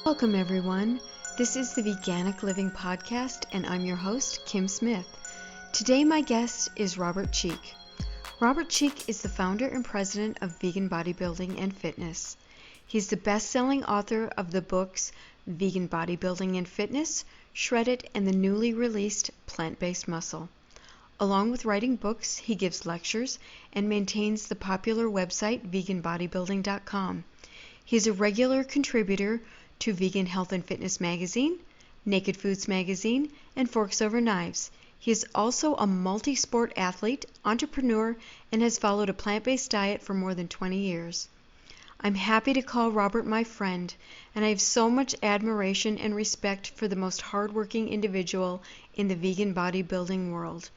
Welcome, everyone. This is the Veganic Living Podcast, and I'm your host, Kim Smith. Today, my guest is Robert Cheeke. Robert Cheeke is the founder and president of Vegan Bodybuilding and Fitness. He's the best-selling author of the books Vegan Bodybuilding and Fitness, Shred It, and the newly released Plant-Based Muscle. Along with writing books, he gives lectures and maintains the popular website veganbodybuilding.com. He's a regular contributor to Vegan Health and Fitness Magazine, Naked Foods Magazine, and Forks Over Knives. He is also a multi-sport athlete, entrepreneur, and has followed a plant-based diet for more than 20 years. I'm happy to call Robert my friend, and I have so much admiration and respect for the most hardworking individual in the vegan bodybuilding world.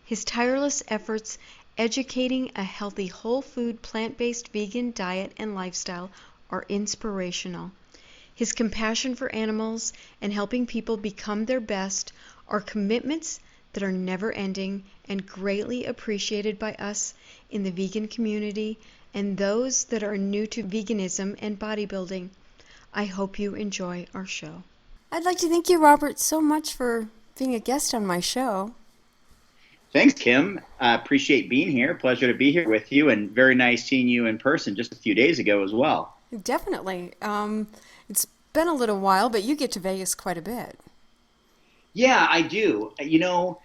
His tireless efforts educating a healthy, whole food, plant-based vegan diet and lifestyle are inspirational. His compassion for animals and helping people become their best are commitments that are never-ending and greatly appreciated by us in the vegan community and those that are new to veganism and bodybuilding. I hope you enjoy our show. I'd like to thank you, Robert, so much for being a guest on my show. Thanks, Kim. I appreciate being here. Pleasure to be here with you, and very nice seeing you in person just a few days ago as well. Definitely. It's been a little while, but you get to Vegas quite a bit. Yeah, I do. You know,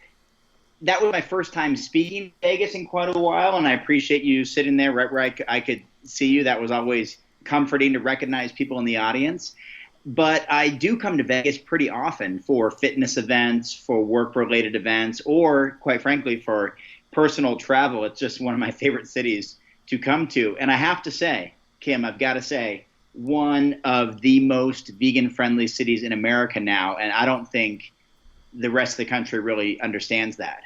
that was my first time speaking in Vegas in quite a while, and I appreciate you sitting there right where I could see you. That was always comforting to recognize people in the audience. But I do come to Vegas pretty often for fitness events, for work-related events, or, quite frankly, for personal travel. It's just one of my favorite cities to come to. And I have to say, Kim, I've got to say, one of the most vegan-friendly cities in America now, and I don't think the rest of the country really understands that.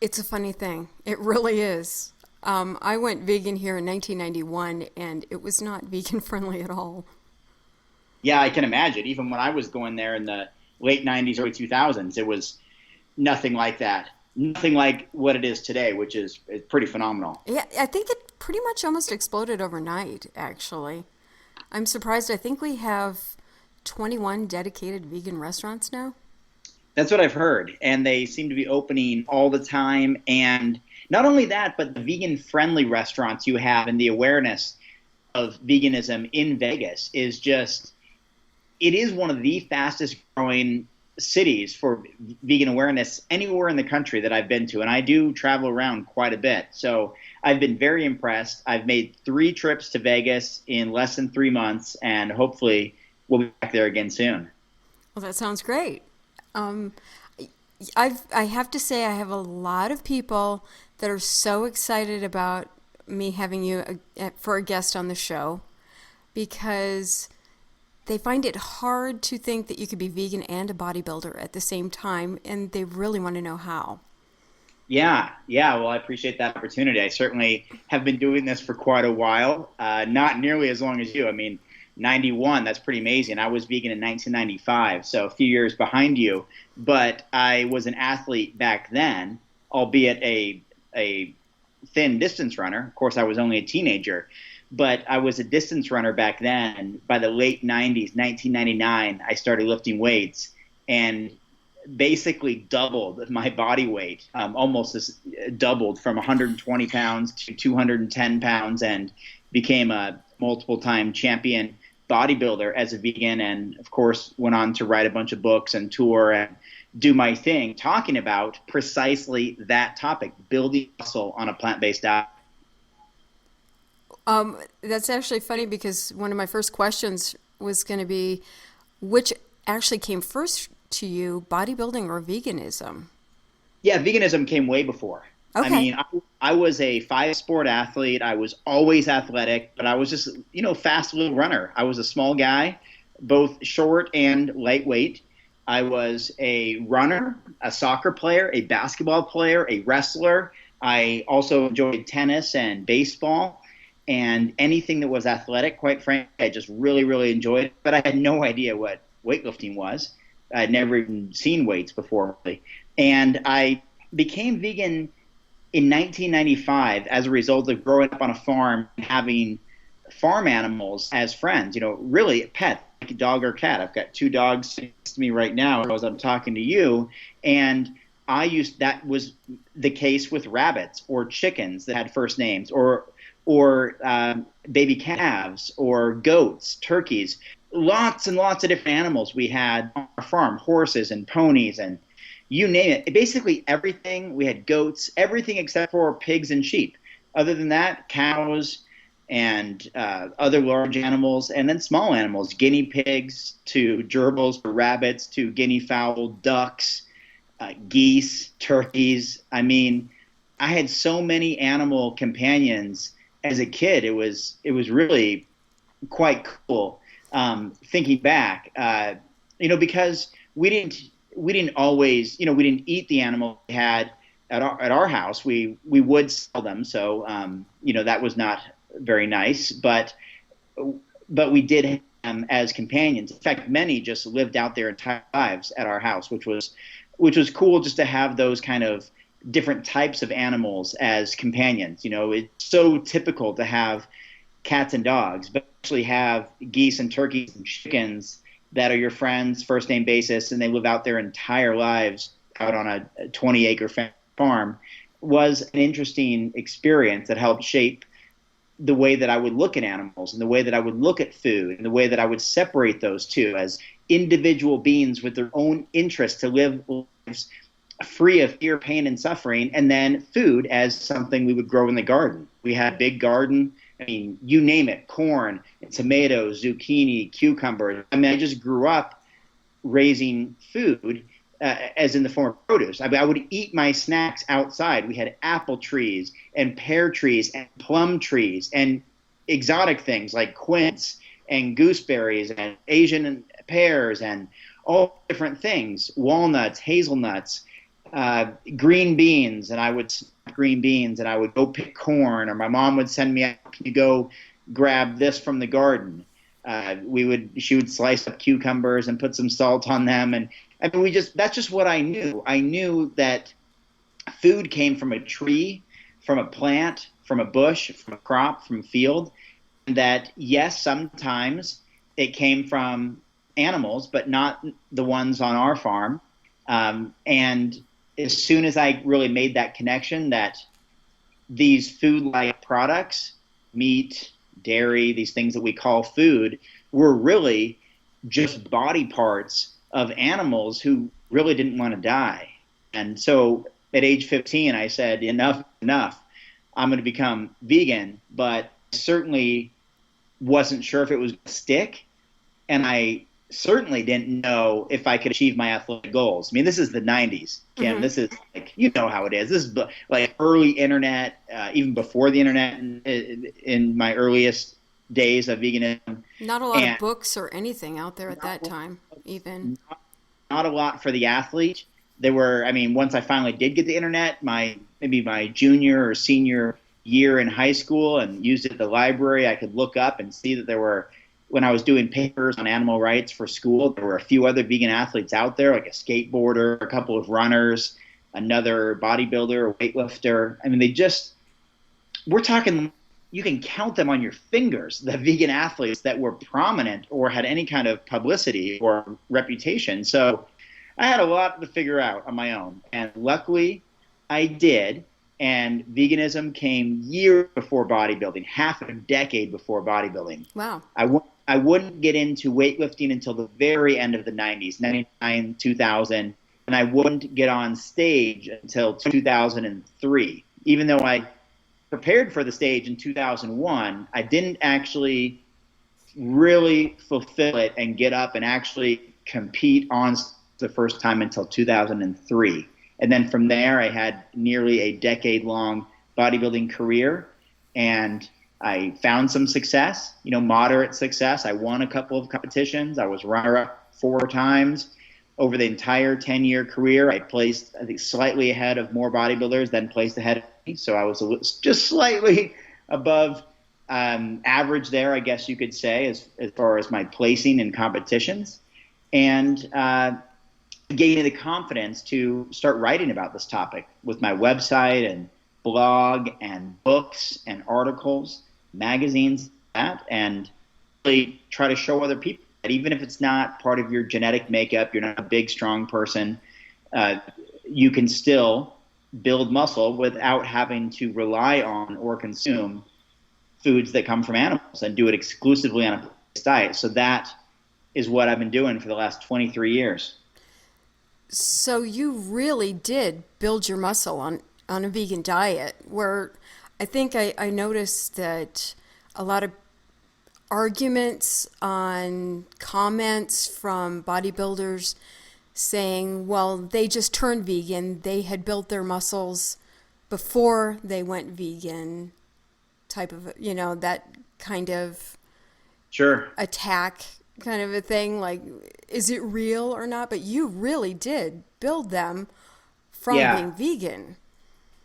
It's a funny thing. It really is. I went vegan here in 1991, and it was not vegan-friendly at all. Yeah, I can imagine. Even when I was going there in the late 90s, early 2000s, it was nothing like that. Nothing like what it is today, which is pretty phenomenal. Yeah, I think it pretty much almost exploded overnight, actually. I'm surprised. I think we have 21 dedicated vegan restaurants now. That's what I've heard. And they seem to be opening all the time. And not only that, but the vegan-friendly restaurants you have and the awareness of veganism in Vegas is just, it is one of the fastest growing cities for vegan awareness anywhere in the country that I've been to. And I do travel around quite a bit. So I've been very impressed. I've made 3 trips to Vegas in less than 3 months, and hopefully we'll be back there again soon. Well, that sounds great. I have to say I have a lot of people that are so excited about me having you for a guest on the show because they find it hard to think that you could be vegan and a bodybuilder at the same time, and they really want to know how. Yeah. Well, I appreciate that opportunity. I certainly have been doing this for quite a while, not nearly as long as you. I mean, 91, that's pretty amazing. I was vegan in 1995, so a few years behind you. But I was an athlete back then, albeit a thin distance runner. Of course, I was only a teenager. But I was a distance runner back then. By the late 90s, 1999, I started lifting weights and basically doubled my body weight, almost doubled from 120 pounds to 210 pounds, and became a multiple-time champion bodybuilder as a vegan, and of course went on to write a bunch of books and tour and do my thing talking about precisely that topic, building muscle on a plant-based diet. That's actually funny because one of my first questions was going to be, which actually came first to you, bodybuilding or veganism? Yeah, veganism came way before. Okay. I mean, I was a 5-sport athlete. I was always athletic, but I was just, fast little runner. I was a small guy, both short and lightweight. I was a runner, a soccer player, a basketball player, a wrestler. I also enjoyed tennis and baseball. And anything that was athletic, quite frankly, I just really, really enjoyed it. But I had no idea what weightlifting was. I had never even seen weights before. Really. And I became vegan in 1995 as a result of growing up on a farm and having farm animals as friends, really pets. like dog or cat. I've got two dogs next to me right now as I'm talking to you, and that was the case with rabbits or chickens that had first names, or baby calves or goats, turkeys, lots and lots of different animals we had on our farm, horses and ponies and you name it. Basically everything. We had goats, everything except for pigs and sheep. Other than that, cows and other large animals, and then small animals, guinea pigs to gerbils to rabbits to guinea fowl, ducks, geese, turkeys. I mean, I had so many animal companions as a kid. It was really quite cool thinking back, because we didn't always, we didn't eat the animal we had at our house. We would sell them, so that was not very nice, but we did have them as companions. In fact, many just lived out their entire lives at our house, which was cool just to have those kind of different types of animals as companions. It's so typical to have cats and dogs, but actually have geese and turkeys and chickens that are your friends first name basis, and they live out their entire lives out on a 20-acre farm, was an interesting experience that helped shape the way that I would look at animals and the way that I would look at food and the way that I would separate those two as individual beings with their own interests to live lives free of fear, pain, and suffering, and then food as something we would grow in the garden. We had a big garden. I mean, you name it, corn, tomatoes, zucchini, cucumbers. I mean, I just grew up raising food as in the form of produce. I mean, I would eat my snacks outside. We had apple trees and pear trees and plum trees and exotic things like quince and gooseberries and Asian pears and all different things, walnuts, hazelnuts, green beans, and I would snap green beans and I would go pick corn, or my mom would send me out, can you go grab this from the garden? She would slice up cucumbers and put some salt on them, and I mean, that's just what I knew. I knew that food came from a tree, from a plant, from a bush, from a crop, from a field, and that yes, sometimes it came from animals, but not the ones on our farm. And as soon as I really made that connection that these food-like products, meat, dairy, these things that we call food, were really just body parts of animals who really didn't want to die. And so at age 15, I said, enough. I'm going to become vegan, but certainly wasn't sure if it was going to stick. And I certainly didn't know if I could achieve my athletic goals. I mean, this is the 90s, Kim. Mm-hmm. This is like, how it is. This is like early internet, even before the internet in my earliest days of veganism. Not a lot of books or anything out there at that time, even. Not a lot for the athlete. There were, once I finally did get the internet, maybe my junior or senior year in high school and used it at the library, I could look up and see that there were, when I was doing papers on animal rights for school, there were a few other vegan athletes out there, like a skateboarder, a couple of runners, another bodybuilder, a weightlifter. We're talking, you can count them on your fingers, the vegan athletes that were prominent or had any kind of publicity or reputation. So I had a lot to figure out on my own. And luckily I did. And veganism came years before bodybuilding, half a decade before bodybuilding. Wow. I wouldn't get into weightlifting until the very end of the 90s, 99, 2000, and I wouldn't get on stage until 2003. Even though I prepared for the stage in 2001, I didn't actually really fulfill it and get up and actually compete on the first time until 2003. And then from there, I had nearly a decade-long bodybuilding career, and I found some success, moderate success. I won a couple of competitions. I was runner-up 4 times. Over the entire 10-year career, I placed, I think, slightly ahead of more bodybuilders than placed ahead of me. So I was just slightly above average there, I guess you could say, as far as my placing in competitions. And gave me the confidence to start writing about this topic with my website and blog and books and articles, magazines, and really try to show other people that even if it's not part of your genetic makeup, you're not a big, strong person, you can still build muscle without having to rely on or consume foods that come from animals and do it exclusively on a plant-based diet. So that is what I've been doing for the last 23 years. So you really did build your muscle on a vegan diet, where I think I noticed that a lot of arguments on comments from bodybuilders saying, well, they just turned vegan, they had built their muscles before they went vegan, type of, that kind of Sure. attack kind of a thing, like, is it real or not? But you really did build them from being vegan.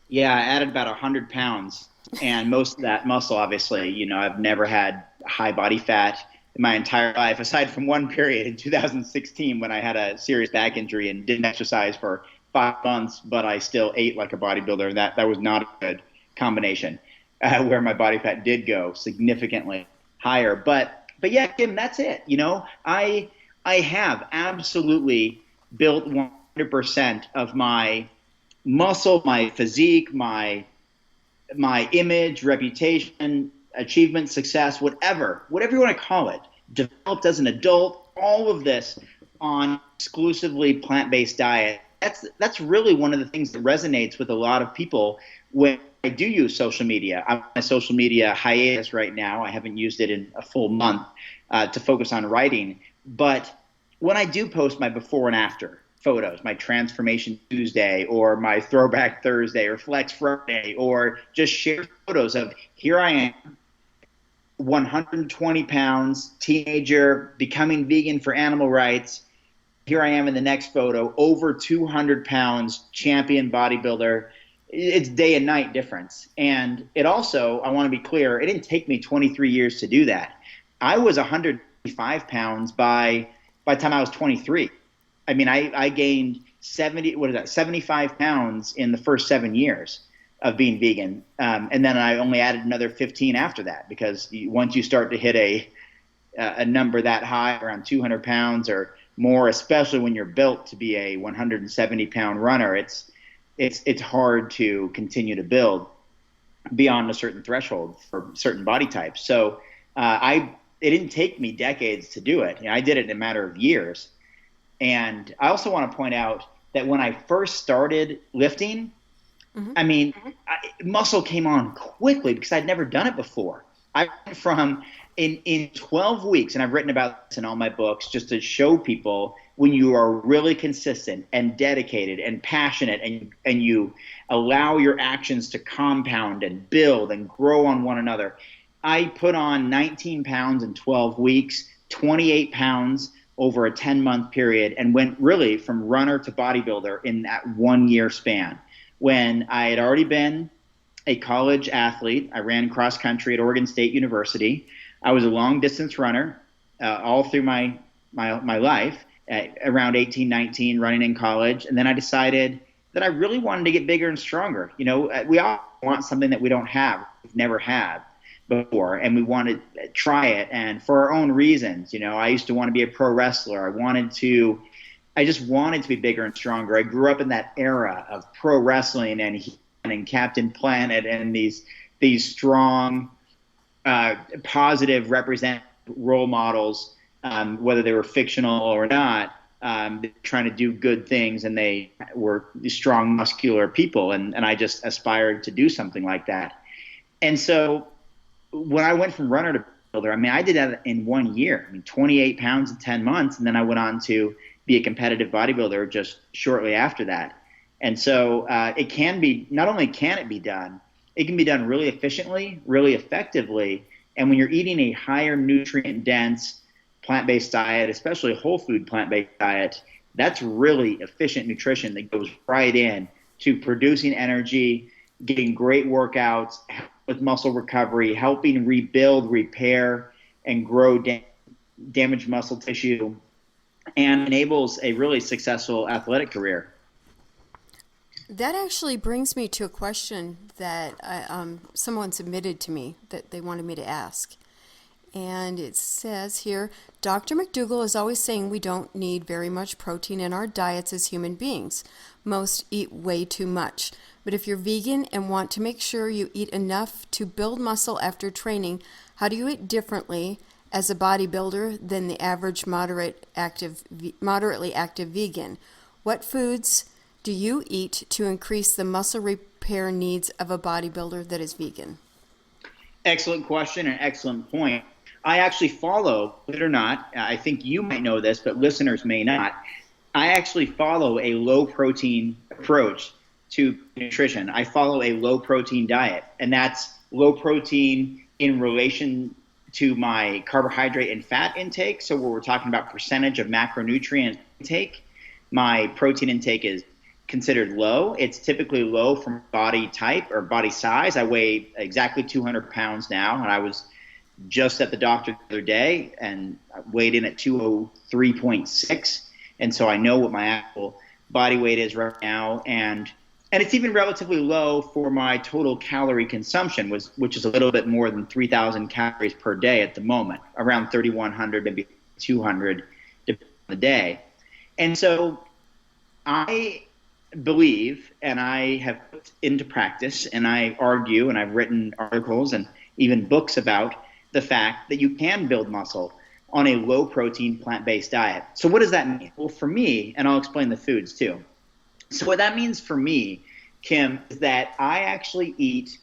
Yeah, I added about 100 pounds, and most of that muscle, obviously, I've never had high body fat in my entire life, aside from one period in 2016 when I had a serious back injury and didn't exercise for 5 months, but I still ate like a bodybuilder, and that was not a good combination, where my body fat did go significantly higher. But yeah, Kim, that's it. I have absolutely built 100% of my muscle, my physique, my image, reputation, achievement, success, whatever you want to call it, developed as an adult, all of this on exclusively plant-based diet. That's really one of the things that resonates with a lot of people when I do use social media. I'm on a social media hiatus right now. I haven't used it in a full month to focus on writing. But when I do post my before and after photos, my Transformation Tuesday or my Throwback Thursday or Flex Friday, or just share photos of here I am, 120 pounds, teenager, becoming vegan for animal rights. Here I am in the next photo, over 200 pounds, champion bodybuilder. It's day and night difference. And it also, I want to be clear, it didn't take me 23 years to do that. I was 105 pounds by the time I was 23. I mean, I gained 75 pounds in the first 7 years of being vegan. And then I only added another 15 after that, because once you start to hit a number that high, around 200 pounds or more, especially when you're built to be a 170 pound runner, it's hard to continue to build beyond a certain threshold for certain body types. So it didn't take me decades to do it. I did it in a matter of years. And I also want to point out that when I first started lifting, I mean, muscle came on quickly because I'd never done it before. I went from in 12 weeks, and I've written about this in all my books just to show people, when you are really consistent and dedicated and passionate, and you allow your actions to compound and build and grow on one another. I put on 19 pounds in 12 weeks, 28 pounds over a 10-month period, and went really from runner to bodybuilder in that 1 year span. When I had already been a college athlete, I ran cross country at Oregon State University. I was a long distance runner all through my life, around 18, 19, running in college. And then I decided that I really wanted to get bigger and stronger. We all want something that we don't have, we've never had before, and we want to try it. And for our own reasons, I used to want to be a pro wrestler. I just wanted to be bigger and stronger. I grew up in that era of pro wrestling and Captain Planet and these strong, positive, representative role models, whether they were fictional or not, trying to do good things, and they were strong, muscular people, and I just aspired to do something like that. And so when I went from runner to builder, I did that in 1 year. 28 pounds in 10 months, and then I went on to be a competitive bodybuilder just shortly after that. And so it can be, not only can it be done, it can be done really efficiently, really effectively. And when you're eating a higher nutrient dense plant-based diet, especially a whole food plant-based diet, that's really efficient nutrition that goes right in to producing energy, getting great workouts, with muscle recovery, helping rebuild, repair, and grow damaged muscle tissue, and enables a really successful athletic career. That actually brings me to a question that someone submitted to me that they wanted me to ask. And it says here, Dr. McDougall is always saying we don't need very much protein in our diets as human beings. Most eat way too much. But if you're vegan and want to make sure you eat enough to build muscle after training, how do you eat differently as a bodybuilder than the average moderately active vegan? What foods do you eat to increase the muscle repair needs of a bodybuilder that is vegan? Excellent question and excellent point. I actually follow, believe it or not, I think you might know this, but listeners may not. I actually follow a low protein approach to nutrition. I follow a low protein diet, and that's low protein in relation to my carbohydrate and fat intake. So where we're talking about percentage of macronutrient intake, my protein intake is considered low. It's typically low from body type or body size. I weigh exactly 200 pounds now, and I was just at the doctor the other day and weighed in at 203.6. And so I know what my actual body weight is right now. And it's even relatively low for my total calorie consumption, which is a little bit more than 3,000 calories per day at the moment, around 3,100, maybe 200 depending on the day. And so I believe, and I have put into practice, and I argue, and I've written articles and even books about the fact that you can build muscle on a low protein plant-based diet. So what does that mean? Well, for me, and I'll explain the foods too. So what that means for me, Kim, is that I actually eat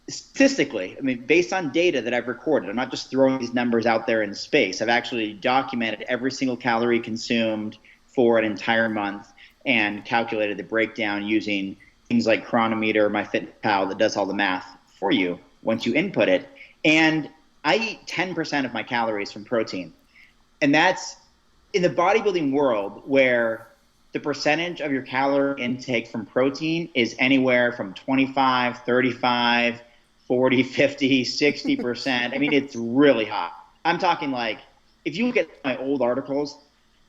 statistically, based on data that I've recorded. I'm not just throwing these numbers out there in space. I've actually documented every single calorie consumed for an entire month and calculated the breakdown using things like Chronometer, MyFitPal, that does all the math for you once you input it. And I eat 10% of my calories from protein. And that's in the bodybuilding world where the percentage of your calorie intake from protein is anywhere from 25, 35, 40, 50, 60%. It's really high. I'm talking like, if you look at my old articles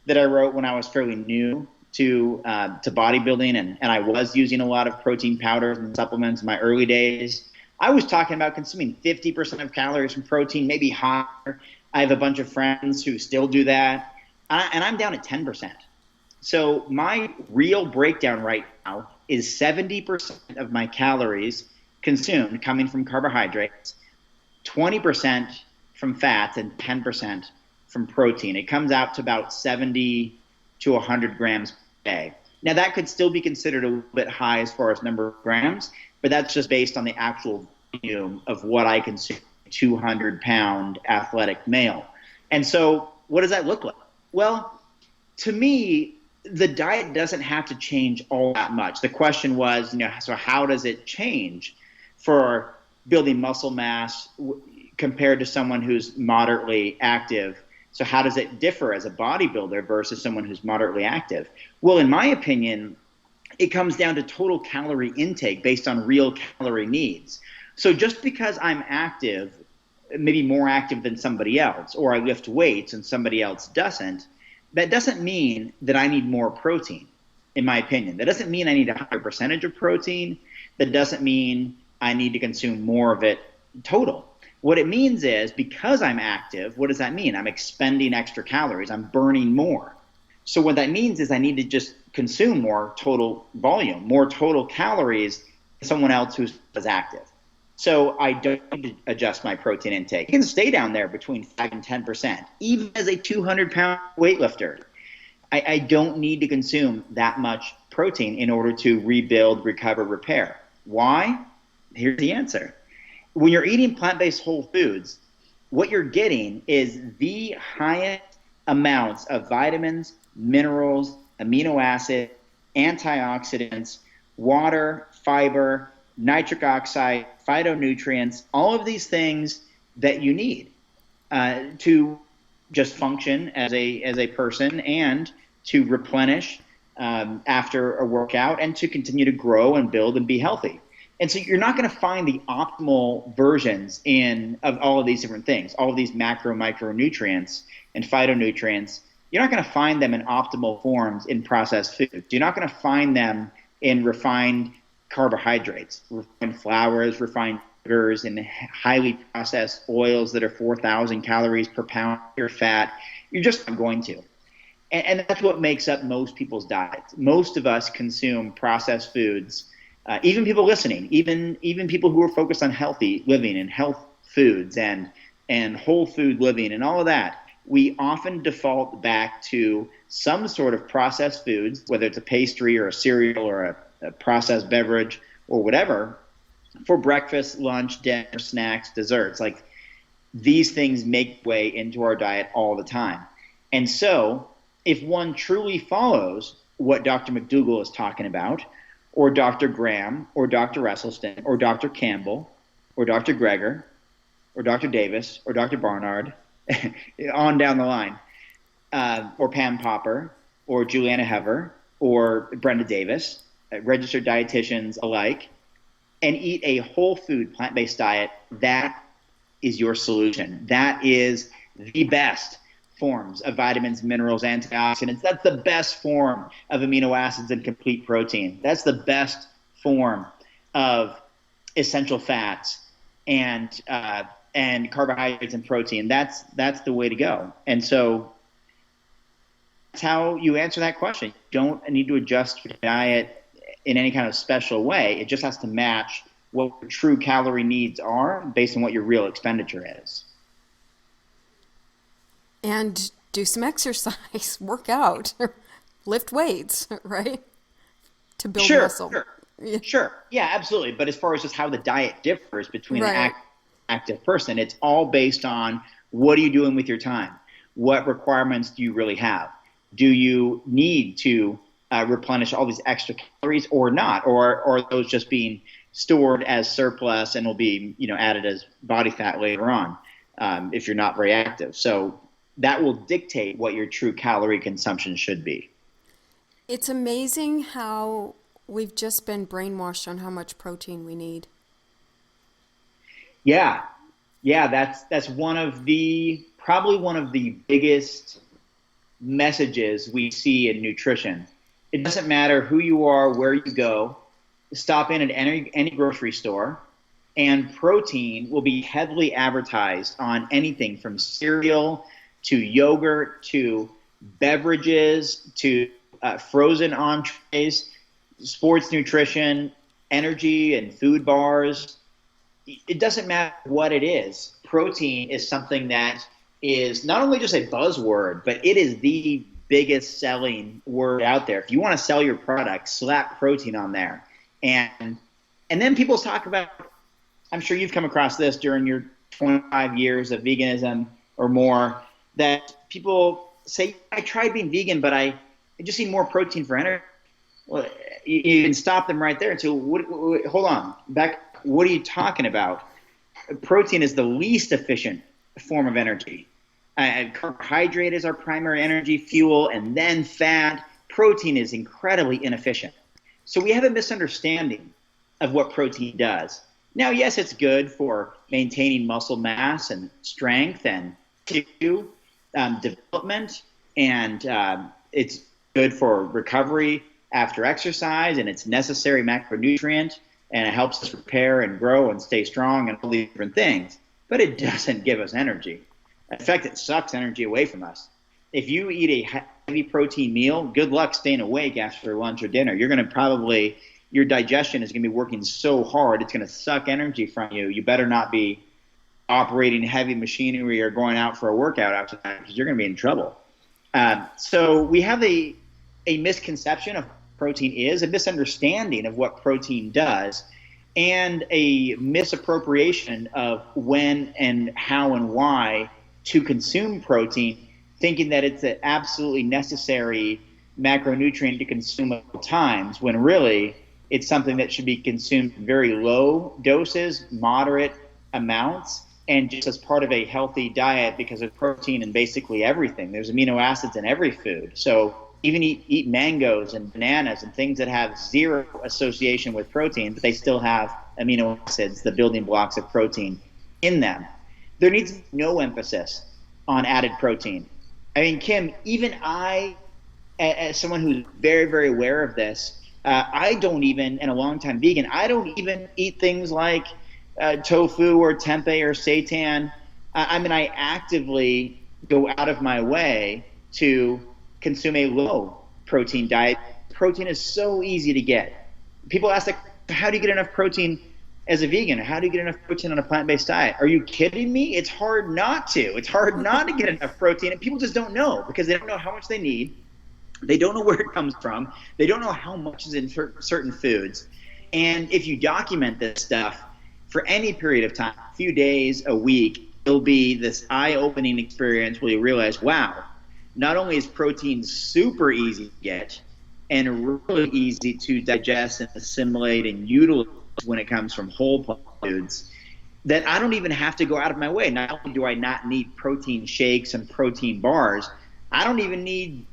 that I wrote when I was fairly new to bodybuilding, and I was using a lot of protein powders and supplements in my early days, I was talking about consuming 50% of calories from protein, maybe higher. I have a bunch of friends who still do that, and I'm down at 10%. So my real breakdown right now is 70% of my calories consumed coming from carbohydrates, 20% from fats, and 10% from protein. It comes out to about 70 to 100 grams per day. Now that could still be considered a little bit high as far as number of grams, but that's just based on the actual volume of what I consume, 200-pound athletic male. And so what does that look like? Well, to me, the diet doesn't have to change all that much. The question was, so how does it change for building muscle mass compared to someone who's moderately active? So how does it differ as a bodybuilder versus someone who's moderately active? Well, in my opinion, it comes down to total calorie intake based on real calorie needs. So just because I'm active, maybe more active than somebody else, or I lift weights and somebody else doesn't, that doesn't mean that I need more protein, in my opinion. That doesn't mean I need a higher percentage of protein. That doesn't mean I need to consume more of it total. What it means is, because I'm active, what does that mean? I'm expending extra calories. I'm burning more. So what that means is I need to just consume more total volume, more total calories than someone else who's active. So I don't need to adjust my protein intake. It can stay down there between 5 and 10%. Even as a 200-pound weightlifter, I don't need to consume that much protein in order to rebuild, recover, repair. Why? Here's the answer. When you're eating plant-based whole foods, what you're getting is the highest amounts of vitamins, minerals, amino acid, antioxidants, water, fiber, nitric oxide, phytonutrients, all of these things that you need to just function as a person and to replenish after a workout and to continue to grow and build and be healthy. And so you're not going to find the optimal versions of all of these different things, all of these micronutrients and phytonutrients. You're not going to find them in optimal forms in processed foods. You're not going to find them in refined carbohydrates, refined flours, refined sugars and highly processed oils that are 4,000 calories per pound of fat, you're just not going to. And that's what makes up most people's diets. Most of us consume processed foods. Even people listening, even people who are focused on healthy living and health foods and whole food living and all of that, we often default back to some sort of processed foods, whether it's a pastry or a cereal or a processed beverage or whatever, for breakfast, lunch, dinner, snacks, desserts. Like, these things make way into our diet all the time. And so if one truly follows what Dr. McDougall is talking about, or Dr. Graham, or Dr. Wesselston, or Dr. Campbell, or Dr. Greger, or Dr. Davis, or Dr. Barnard, on down the line, or Pam Popper, or Juliana Hever, or Brenda Davis, registered dietitians alike, and eat a whole food, plant-based diet, that is your solution. That is the best forms of vitamins, minerals, antioxidants. That's the best form of amino acids and complete protein. That's the best form of essential fats and carbohydrates and protein. That's the way to go. And so that's how you answer that question. You don't need to adjust your diet in any kind of special way. It just has to match what your true calorie needs are based on what your real expenditure is. And do some exercise, work out, lift weights, right? To build muscle. Sure. Yeah, absolutely. But as far as just how the diet differs between an active person, it's all based on what are you doing with your time? What requirements do you really have? Do you need to replenish all these extra calories or not? Or are those just being stored as surplus and will be added as body fat later on if you're not very active? So that will dictate what your true calorie consumption should be. It's amazing how we've just been brainwashed on how much protein we need. Yeah, that's probably one of the biggest messages we see in nutrition. It doesn't matter who you are, where you go, stop in at any grocery store, and protein will be heavily advertised on anything from cereal to yogurt, to beverages, to frozen entrees, sports nutrition, energy and food bars. It doesn't matter what it is. Protein is something that is not only just a buzzword, but it is the biggest selling word out there. If you want to sell your product, slap protein on there. And then people talk about, I'm sure you've come across this during your 25 years of veganism or more, that people say, I tried being vegan, but I just need more protein for energy. Well, you can stop them right there and say, hold on, back. What are you talking about? Protein is the least efficient form of energy. Carbohydrate is our primary energy fuel, and then fat. Protein is incredibly inefficient. So we have a misunderstanding of what protein does. Now, yes, it's good for maintaining muscle mass and strength and tissue development, and it's good for recovery after exercise, and it's necessary macronutrient, and it helps us repair and grow and stay strong and all these different things. But it doesn't give us energy. In fact, it sucks energy away from us. If you eat a heavy protein meal, good luck staying awake after lunch or dinner. You're going to your digestion is going to be working so hard, it's going to suck energy from you. You better not be operating heavy machinery or going out for a workout after that, because you're going to be in trouble. So we have a misconception of what protein is, a misunderstanding of what protein does, and a misappropriation of when and how and why to consume protein, thinking that it's an absolutely necessary macronutrient to consume at all times, when really it's something that should be consumed in very low doses, moderate amounts, and just as part of a healthy diet, because of protein in basically everything. There's amino acids in every food. So even eat mangoes and bananas and things that have zero association with protein, but they still have amino acids, the building blocks of protein, in them. There needs to be no emphasis on added protein. I mean, Kim, even I, as someone who's very, very aware of this, I don't even, and a longtime vegan, I don't even eat things like tofu or tempeh or seitan. I mean, I actively go out of my way to consume a low protein diet. Protein is so easy to get. People ask, like, how do you get enough protein as a vegan? How do you get enough protein on a plant-based diet? Are you kidding me? It's hard not to. It's hard not to get enough protein, and people just don't know because they don't know how much they need. They don't know where it comes from. They don't know how much is in certain foods. And if you document this stuff for any period of time, a few days, a week, it'll be this eye-opening experience where you realize, wow, not only is protein super easy to get and really easy to digest and assimilate and utilize when it comes from whole plant foods, that I don't even have to go out of my way. Not only do I not need protein shakes and protein bars, I don't even need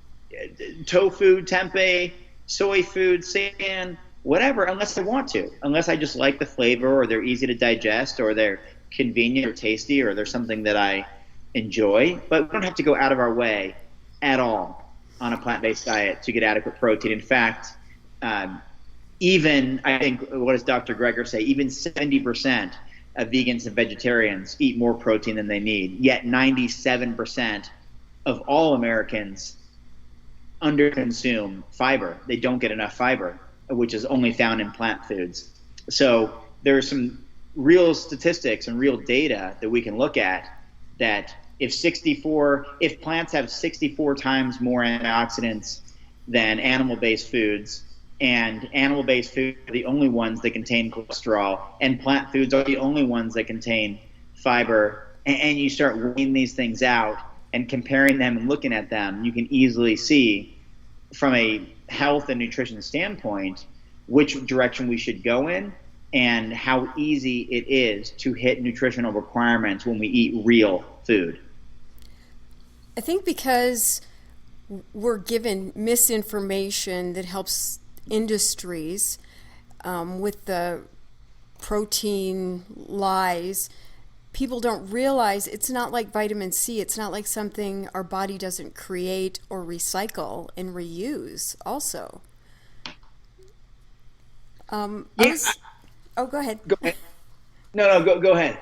tofu, tempeh, soy food, seitan, whatever, unless I want to, unless I just like the flavor or they're easy to digest or they're convenient or tasty or they're something that I enjoy. But we don't have to go out of our way at all on a plant-based diet to get adequate protein. In fact, even, I think, what does Dr. Greger say? Even 70% of vegans and vegetarians eat more protein than they need, yet 97% of all Americans underconsume fiber. They don't get enough fiber, which is only found in plant foods. So there are some real statistics and real data that we can look at that if plants have 64 times more antioxidants than animal-based foods, and animal-based foods are the only ones that contain cholesterol, and plant foods are the only ones that contain fiber, and you start weighing these things out and comparing them and looking at them, you can easily see from a health and nutrition standpoint which direction we should go in and how easy it is to hit nutritional requirements when we eat real food. I think because we're given misinformation that helps industries with the protein lies, people don't realize it's not like vitamin C. It's not like something our body doesn't create or recycle and reuse also. Go ahead. Go ahead. No, go ahead.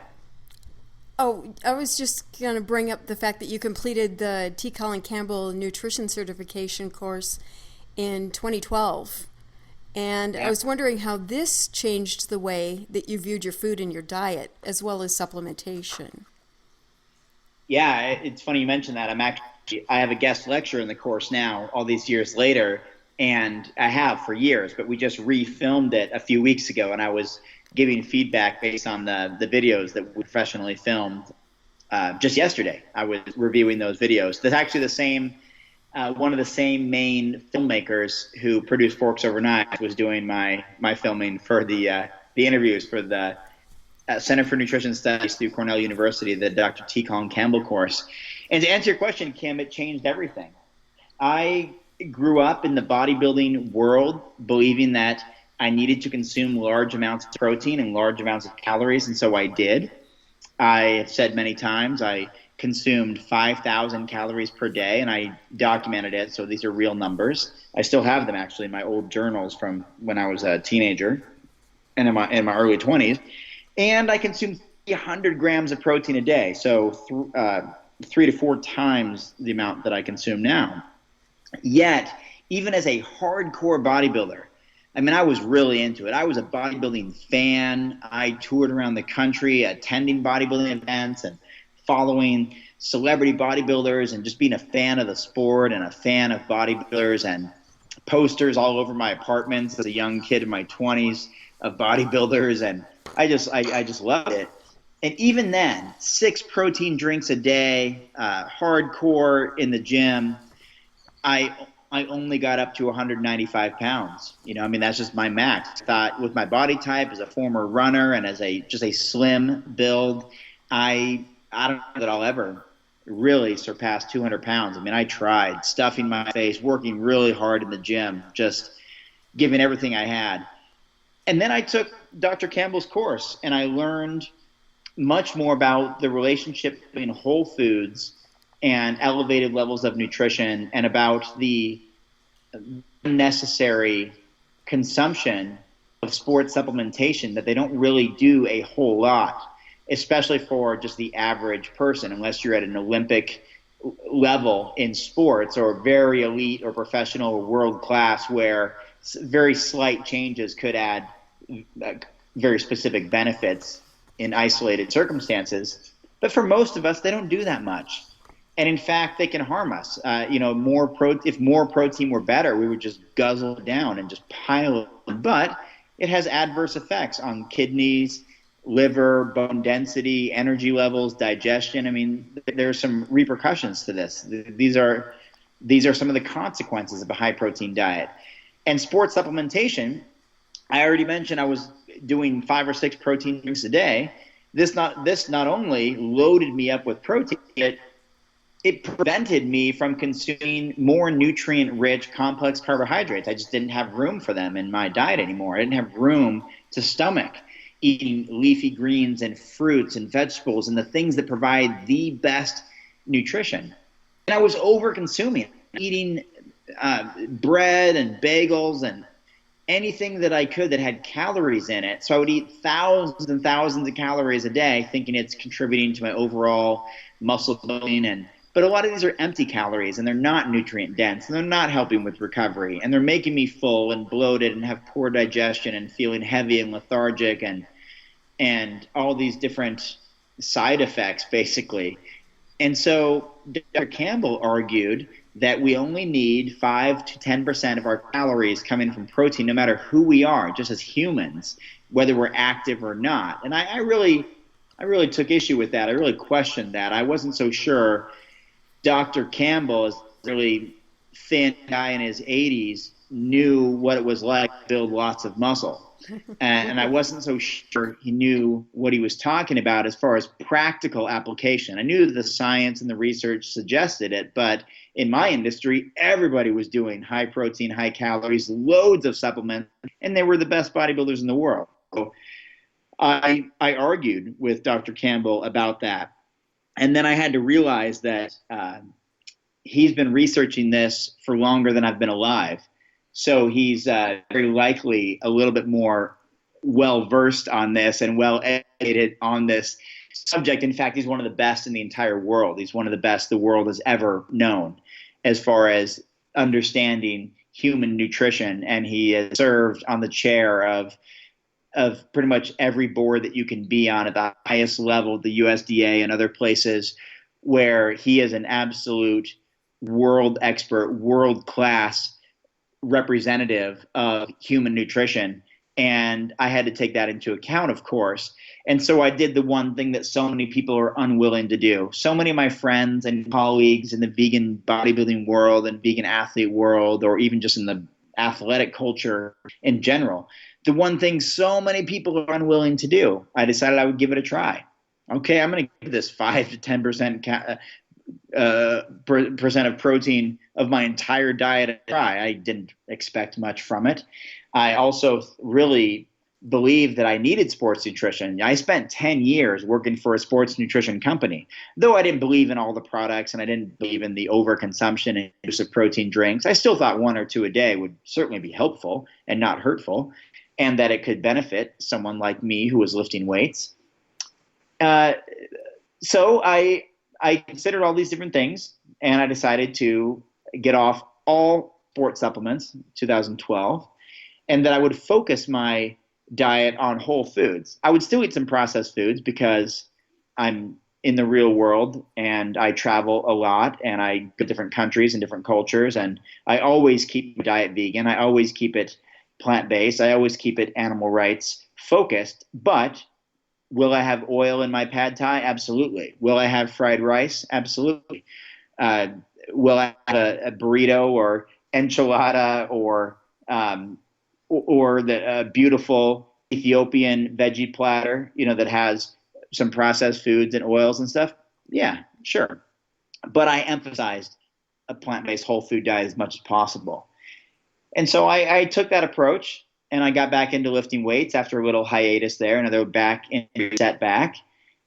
Oh, I was just going to bring up the fact that you completed the T. Colin Campbell nutrition certification course in 2012. And I was wondering how this changed the way that you viewed your food and your diet, as well as supplementation. Yeah, it's funny you mentioned that. I have a guest lecture in the course now, all these years later, and I have for years, but we just refilmed it a few weeks ago, and I was giving feedback based on the videos that we professionally filmed just yesterday. I was reviewing those videos. That's actually the same, one of the same main filmmakers who produced Forks Over Knives was doing my filming for the interviews for the Center for Nutrition Studies through Cornell University, the Dr. T. Colin Campbell course. And to answer your question, Kim, it changed everything. I grew up in the bodybuilding world believing that I needed to consume large amounts of protein and large amounts of calories, and so I did. I have said many times I consumed 5,000 calories per day, and I documented it, so these are real numbers. I still have them, actually, in my old journals from when I was a teenager and in my early 20s. And I consumed 100 grams of protein a day, so 3 to 4 times the amount that I consume now. Yet, even as a hardcore bodybuilder, I mean, I was really into it. I was a bodybuilding fan. I toured around the country attending bodybuilding events and following celebrity bodybuilders and just being a fan of the sport and a fan of bodybuilders and posters all over my apartments as a young kid in my 20s of bodybuilders. And I just loved it. And even then, 6 protein drinks a day, hardcore in the gym, I only got up to 195 pounds. You know, I mean, that's just my max. I thought with my body type as a former runner and as just a slim build, I don't know that I'll ever really surpass 200 pounds. I mean, I tried stuffing my face, working really hard in the gym, just giving everything I had. And then I took Dr. Campbell's course and I learned much more about the relationship between whole foods and elevated levels of nutrition and about the necessary consumption of sports supplementation that they don't really do a whole lot, especially for just the average person, unless you're at an Olympic level in sports or very elite or professional or world class, where very slight changes could add very specific benefits in isolated circumstances. But for most of us, they don't do that much. And in fact, they can harm us. If more protein were better, we would just guzzle it down and just pile it. But it has adverse effects on kidneys, liver, bone density, energy levels, digestion. I mean, there are some repercussions to this. These are some of the consequences of a high protein diet. And sports supplementation, I already mentioned I was doing 5 or 6 protein drinks a day. This not only loaded me up with protein, it prevented me from consuming more nutrient-rich complex carbohydrates. I just didn't have room for them in my diet anymore. I didn't have room to stomach eating leafy greens and fruits and vegetables and the things that provide the best nutrition. And I was over-consuming, eating bread and bagels and anything that I could that had calories in it. So I would eat thousands and thousands of calories a day, thinking it's contributing to my overall muscle building. But a lot of these are empty calories, and they're not nutrient dense, and they're not helping with recovery, and they're making me full and bloated and have poor digestion and feeling heavy and lethargic and all these different side effects, basically. And so Dr. Campbell argued that we only need 5 to 10% of our calories coming from protein, no matter who we are, just as humans, whether we're active or not. And I really took issue with that. I really questioned that. I wasn't so sure Dr. Campbell, is a really thin guy in his 80s, knew what it was like to build lots of muscle. And I wasn't so sure he knew what he was talking about as far as practical application. I knew that the science and the research suggested it, but in my industry, everybody was doing high protein, high calories, loads of supplements, and they were the best bodybuilders in the world. So I argued with Dr. Campbell about that. And then I had to realize that he's been researching this for longer than I've been alive. So he's very likely a little bit more well-versed on this and well-educated on this subject. In fact, he's one of the best in the entire world. He's one of the best the world has ever known as far as understanding human nutrition. And he has served on the chair of pretty much every board that you can be on at the highest level, the USDA and other places, where he is an absolute world expert, world-class representative of human nutrition. And I had to take that into account, of course. And so I did the one thing that so many people are unwilling to do. So many of my friends and colleagues in the vegan bodybuilding world and vegan athlete world, or even just in the athletic culture in general, the one thing so many people are unwilling to do, I decided I would give it a try. Okay, I'm going to give this 5 to 10% percent of protein of my entire diet a try. I didn't expect much from it. I also really believed that I needed sports nutrition. I spent 10 years working for a sports nutrition company. Though I didn't believe in all the products and I didn't believe in the overconsumption and use of protein drinks, I still thought 1 or 2 a day would certainly be helpful and not hurtful, and that it could benefit someone like me who was lifting weights. So I considered all these different things, and I decided to get off all sports supplements in 2012, and that I would focus my diet on whole foods. I would still eat some processed foods because I'm in the real world and I travel a lot and I go to different countries and different cultures, and I always keep my diet vegan. I always keep it plant-based. I always keep it animal rights focused. But will I have oil in my pad thai? Absolutely. Will I have fried rice? Absolutely. Will I have a burrito or enchilada or the beautiful Ethiopian veggie platter, that has some processed foods and oils and stuff? Yeah, sure. But I emphasized a plant-based whole food diet as much as possible. And so I took that approach, and I got back into lifting weights after a little hiatus there, and I went back into setback.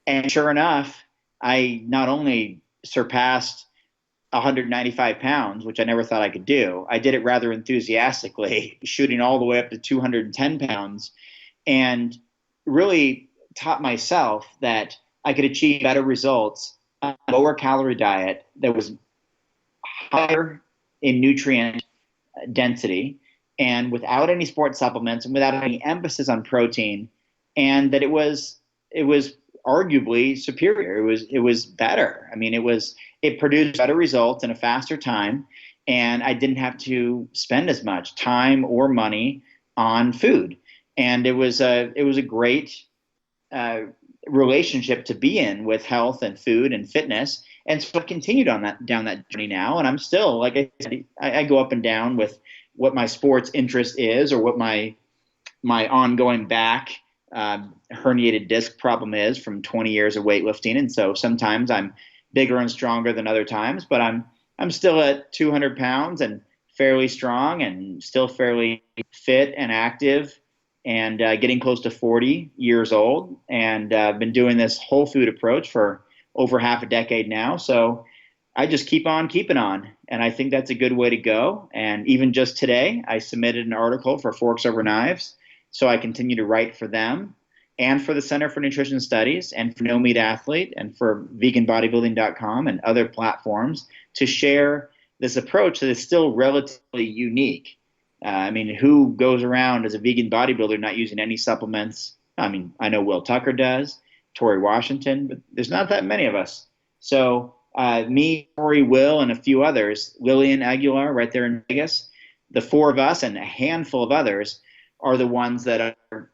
And sure enough, I not only surpassed 195 pounds, which I never thought I could do. I did it rather enthusiastically, shooting all the way up to 210 pounds, and really taught myself that I could achieve better results on a lower calorie diet that was higher in nutrient density and without any sports supplements and without any emphasis on protein, and that it was arguably superior. It was better. I mean, it produced better results in a faster time, and I didn't have to spend as much time or money on food. And it was a great relationship to be in with health and food and fitness. And so I've continued down that journey now, and I'm still, like I said, I go up and down with what my sports interest is, or what my ongoing back herniated disc problem is from 20 years of weightlifting. And so sometimes I'm bigger and stronger than other times, but I'm still at 200 pounds and fairly strong and still fairly fit and active, and getting close to 40 years old. And I've been doing this whole food approach for over half a decade now. So I just keep on keeping on. And I think that's a good way to go. And even just today, I submitted an article for Forks Over Knives. So I continue to write for them and for the Center for Nutrition Studies and for No Meat Athlete and for veganbodybuilding.com and other platforms to share this approach that is still relatively unique. I mean, who goes around as a vegan bodybuilder not using any supplements? I mean, I know Will Tucker does, Tori Washington, but there's not that many of us. So me, Tori, Will, and a few others, Lillian Aguilar right there in Vegas, the four of us and a handful of others are the ones that are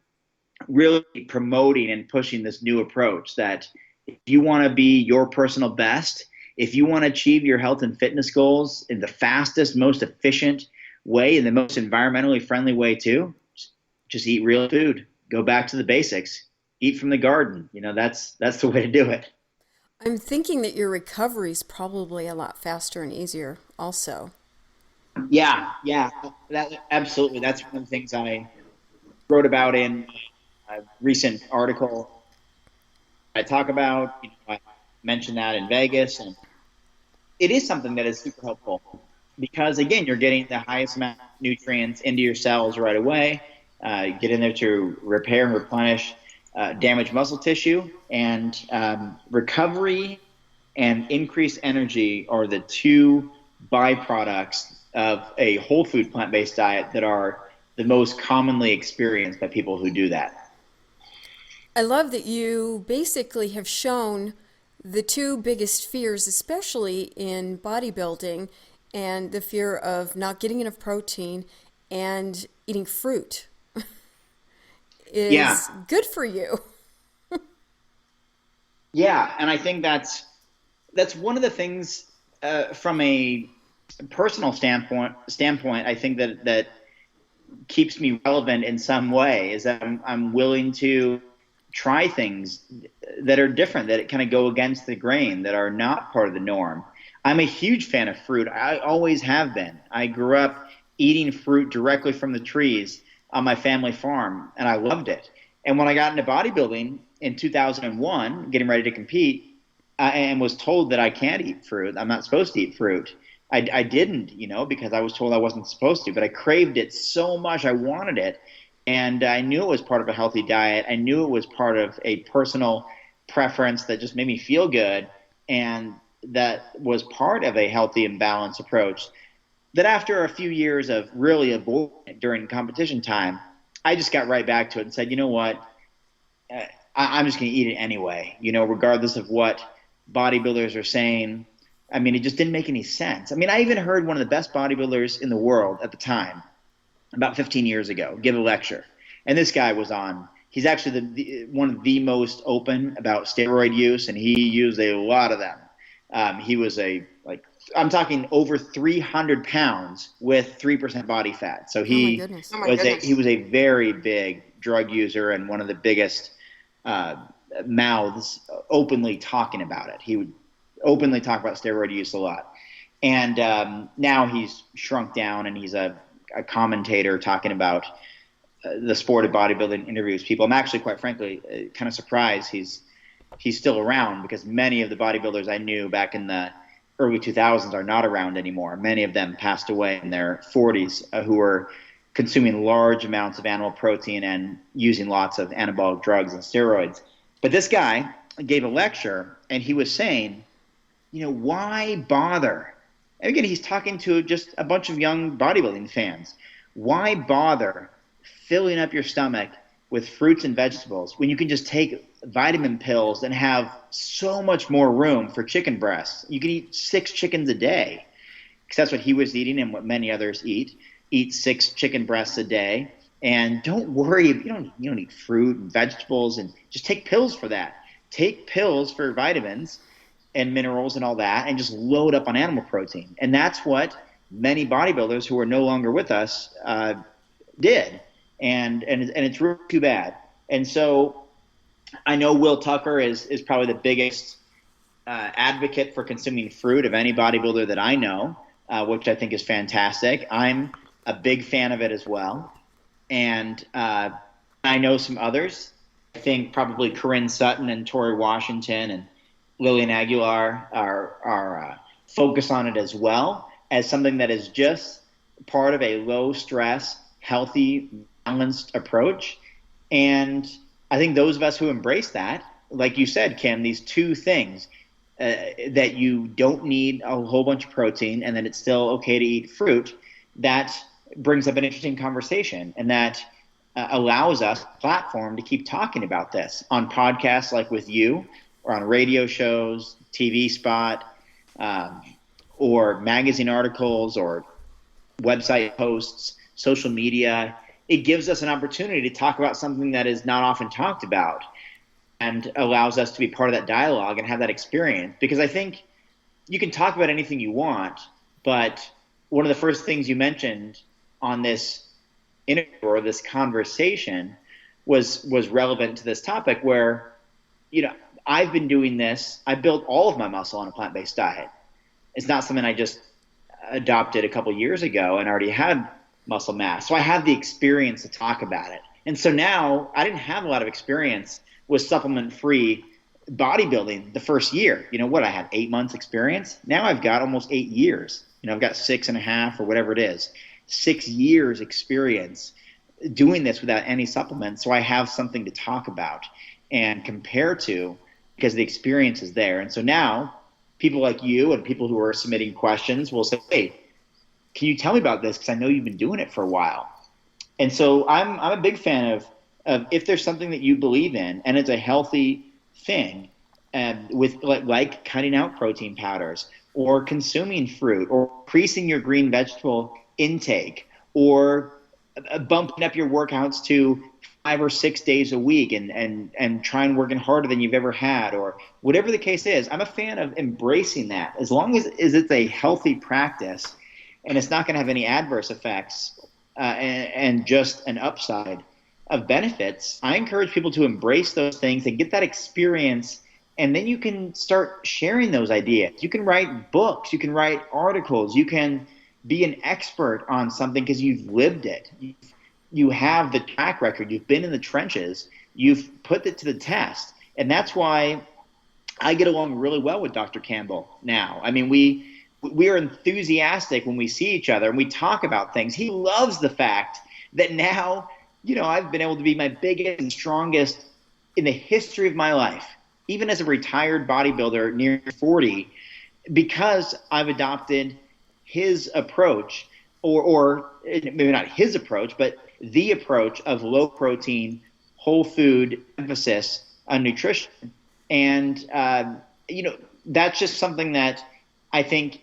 really promoting and pushing this new approach that if you want to be your personal best, if you want to achieve your health and fitness goals in the fastest, most efficient way, in the most environmentally friendly way too, just eat real food. Go back to the basics. Eat from the garden. That's the way to do it. I'm thinking that your recovery is probably a lot faster and easier also. Yeah, absolutely. That's one of the things I wrote about in a recent article. I talk about, I mentioned that in Vegas, and it is something that is super helpful because, again, you're getting the highest amount of nutrients into your cells right away. Get in there to repair and replenish damaged muscle tissue, and recovery and increased energy are the two byproducts of a whole food plant-based diet that are the most commonly experienced by people who do that. I love that you basically have shown the two biggest fears, especially in bodybuilding, and the fear of not getting enough protein and eating fruit is good for you. Yeah, and I think that's one of the things from a personal standpoint. I think that keeps me relevant in some way is that I'm willing to try things that are different, that kind of go against the grain, that are not part of the norm. I'm a huge fan of fruit. I always have been. I grew up eating fruit directly from the trees on my family farm, and I loved it. And when I got into bodybuilding in 2001, getting ready to compete, and was told that I can't eat fruit, I'm not supposed to eat fruit. I didn't, because I was told I wasn't supposed to, but I craved it so much, I wanted it. And I knew it was part of a healthy diet. I knew it was part of a personal preference that just made me feel good, and that was part of a healthy and balanced approach. That after a few years of really avoiding it during competition time, I just got right back to it and said, you know what, I'm just going to eat it anyway, regardless of what bodybuilders are saying. I mean, it just didn't make any sense. I mean, I even heard one of the best bodybuilders in the world at the time, about 15 years ago, give a lecture. And this guy was on, he's actually one of the most open about steroid use, and he used a lot of them. He was I'm talking over 300 pounds with 3% body fat. So he was a very big drug user and one of the biggest mouths openly talking about it. He would openly talk about steroid use a lot. And now he's shrunk down, and he's a commentator talking about the sport of bodybuilding, interviews people. I'm actually, quite frankly, kind of surprised he's still around, because many of the bodybuilders I knew back in the early 2000s are not around anymore. Many of them passed away in their 40s, who were consuming large amounts of animal protein and using lots of anabolic drugs and steroids. But this guy gave a lecture, and he was saying, why bother? And again, he's talking to just a bunch of young bodybuilding fans. Why bother filling up your stomach with fruits and vegetables when you can just take vitamin pills and have so much more room for chicken breasts? You can eat 6 chickens a day, because that's what he was eating and what many others eat. Eat 6 chicken breasts a day, and don't worry. You don't eat fruit and vegetables, and just take pills for that. Take pills for vitamins and minerals and all that, and just load up on animal protein. And that's what many bodybuilders who are no longer with us did. And it's really too bad. And so I know Will Tucker is probably the biggest advocate for consuming fruit of any bodybuilder that I know, which I think is fantastic. I'm a big fan of it as well. And I know some others. I think probably Corinne Sutton and Tori Washington and Lillian Aguilar are focused on it as well, as something that is just part of a low-stress, healthy, balanced approach. And I think those of us who embrace that, like you said, Kim, these 2 things, that you don't need a whole bunch of protein and that it's still okay to eat fruit, that brings up an interesting conversation, and that allows us a platform to keep talking about this on podcasts like with you, or on radio shows, TV spot, or magazine articles, or website posts, social media. It gives us an opportunity to talk about something that is not often talked about, and allows us to be part of that dialogue and have that experience. Because I think you can talk about anything you want, but one of the first things you mentioned on this interview or this conversation was relevant to this topic, where, I've been doing this. I built all of my muscle on a plant-based diet. It's not something I just adopted a couple years ago and already had muscle mass. So I have the experience to talk about it. And so now I didn't have a lot of experience with supplement-free bodybuilding the first year. I had 8 months experience. Now I've got almost 8 years. I've got 6.5 or whatever it is, 6 years experience doing this without any supplements. So I have something to talk about and compare to, because the experience is there. And so now people like you and people who are submitting questions will say, hey, can you tell me about this? Because I know you've been doing it for a while. And so I'm a big fan of if there's something that you believe in and it's a healthy thing, with like cutting out protein powders, or consuming fruit, or increasing your green vegetable intake, or bumping up your workouts to 5 or 6 days a week and trying working harder than you've ever had, or whatever the case is. I'm a fan of embracing that, as long as it's a healthy practice and it's not going to have any adverse effects and just an upside of benefits. I encourage people to embrace those things and get that experience, and then you can start sharing those ideas. You can write books, you can write articles, you can be an expert on something because you've lived it. You have the track record. You've been in the trenches. You've put it to the test. And that's why I get along really well with Dr. Campbell now. I mean, we are enthusiastic when we see each other and we talk about things. He loves the fact that now, I've been able to be my biggest and strongest in the history of my life, even as a retired bodybuilder near 40, because I've adopted his approach, or maybe not his approach, but the approach of low protein, whole food emphasis on nutrition. And, that's just something that I think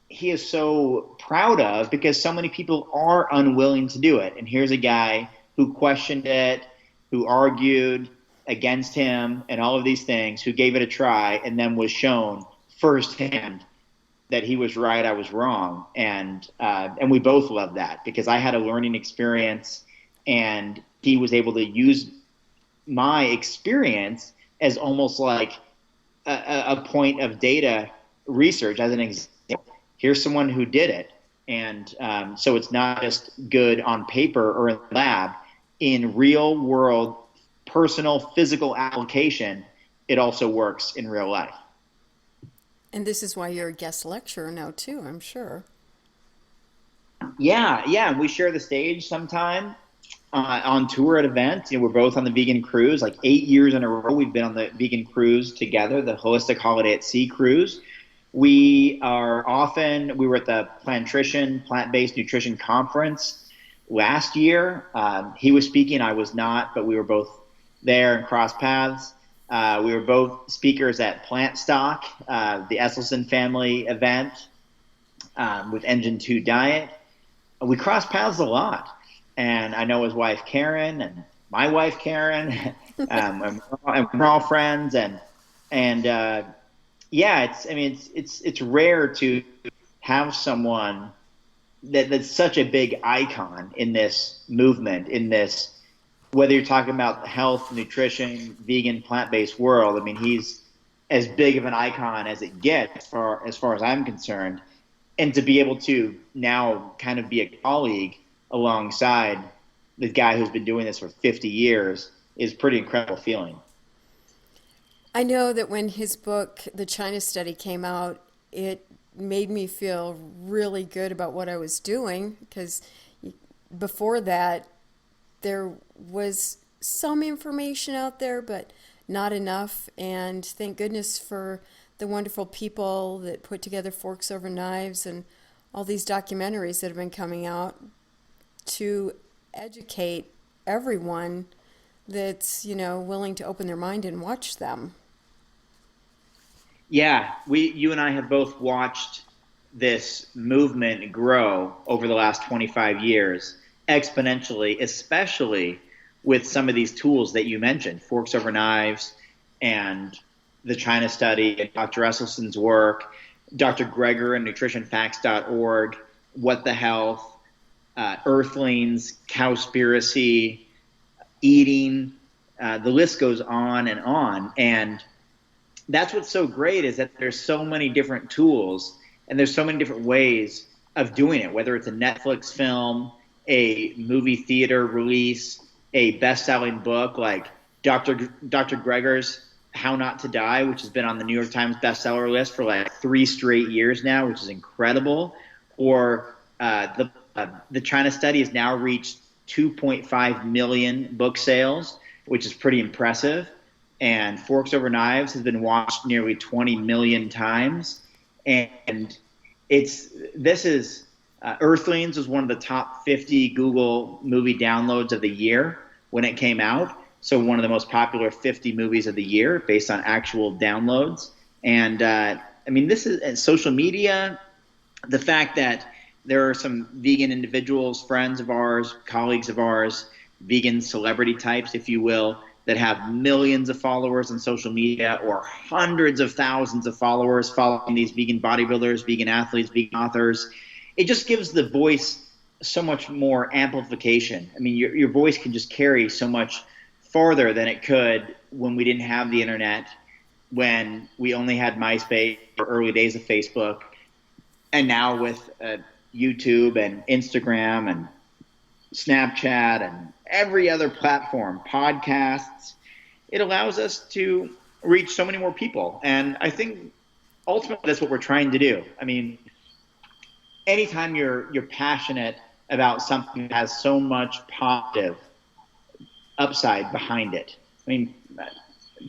he is so proud of, because so many people are unwilling to do it. And here's a guy who questioned it, who argued against him and all of these things, who gave it a try and then was shown firsthand that he was right, I was wrong. And we both love that, because I had a learning experience and he was able to use my experience as almost like a point of data research, as an example. Here's someone who did it. And so it's not just good on paper or in the lab. In real world, personal, physical application, it also works in real life. And this is why you're a guest lecturer now too, I'm sure. Yeah. We share the stage sometime on tour at events. We're both on the Vegan Cruise. Like 8 years in a row, we've been on the Vegan Cruise together, the Holistic Holiday at Sea cruise. We were at the Plantrition, Plant-Based Nutrition Conference last year. He was speaking, I was not, but we were both there and crossed paths. We were both speakers at Plant Stock, the Esselstyn family event with Engine 2 Diet. We crossed paths a lot. And I know his wife, Karen, and my wife, Karen, and we're all friends. It's rare to have someone that's such a big icon in this movement, whether you're talking about health, nutrition, vegan, plant-based world. I mean, he's as big of an icon as it gets as far as I'm concerned. And to be able to now kind of be a colleague alongside the guy who's been doing this for 50 years is pretty incredible feeling. I know that when his book, The China Study, came out, it made me feel really good about what I was doing, because before that, there was some information out there, but not enough. And thank goodness for the wonderful people that put together Forks Over Knives and all these documentaries that have been coming out to educate everyone that's, willing to open their mind and watch them. Yeah, you and I have both watched this movement grow over the last 25 years exponentially, especially with some of these tools that you mentioned, Forks Over Knives and the China Study and Dr. Esselstyn's work, Dr. Greger and nutritionfacts.org, What the Health, Earthlings, Cowspiracy, Eating, the list goes on. And that's what's so great, is that there's so many different tools and there's so many different ways of doing it, whether it's a Netflix film, a movie theater release, a best-selling book like Dr. Greger's How Not to Die, which has been on the New York Times bestseller list for like 3 straight years now, which is incredible, or the China Study has now reached 2.5 million book sales, which is pretty impressive. And Forks Over Knives has been watched nearly 20 million times. And Earthlings was one of the top 50 Google movie downloads of the year when it came out. So one of the most popular 50 movies of the year based on actual downloads. And this is social media, the fact that there are some vegan individuals, friends of ours, colleagues of ours, vegan celebrity types, if you will, that have millions of followers on social media or hundreds of thousands of followers following these vegan bodybuilders, vegan athletes, vegan authors. It just gives the voice so much more amplification. I mean, your voice can just carry so much farther than it could when we didn't have the internet, when we only had MySpace or early days of Facebook, and now with YouTube and Instagram and Snapchat and every other platform, podcasts, it allows us to reach so many more people. And I think ultimately that's what we're trying to do. I mean, anytime you're passionate about something that has so much positive upside behind it, I mean,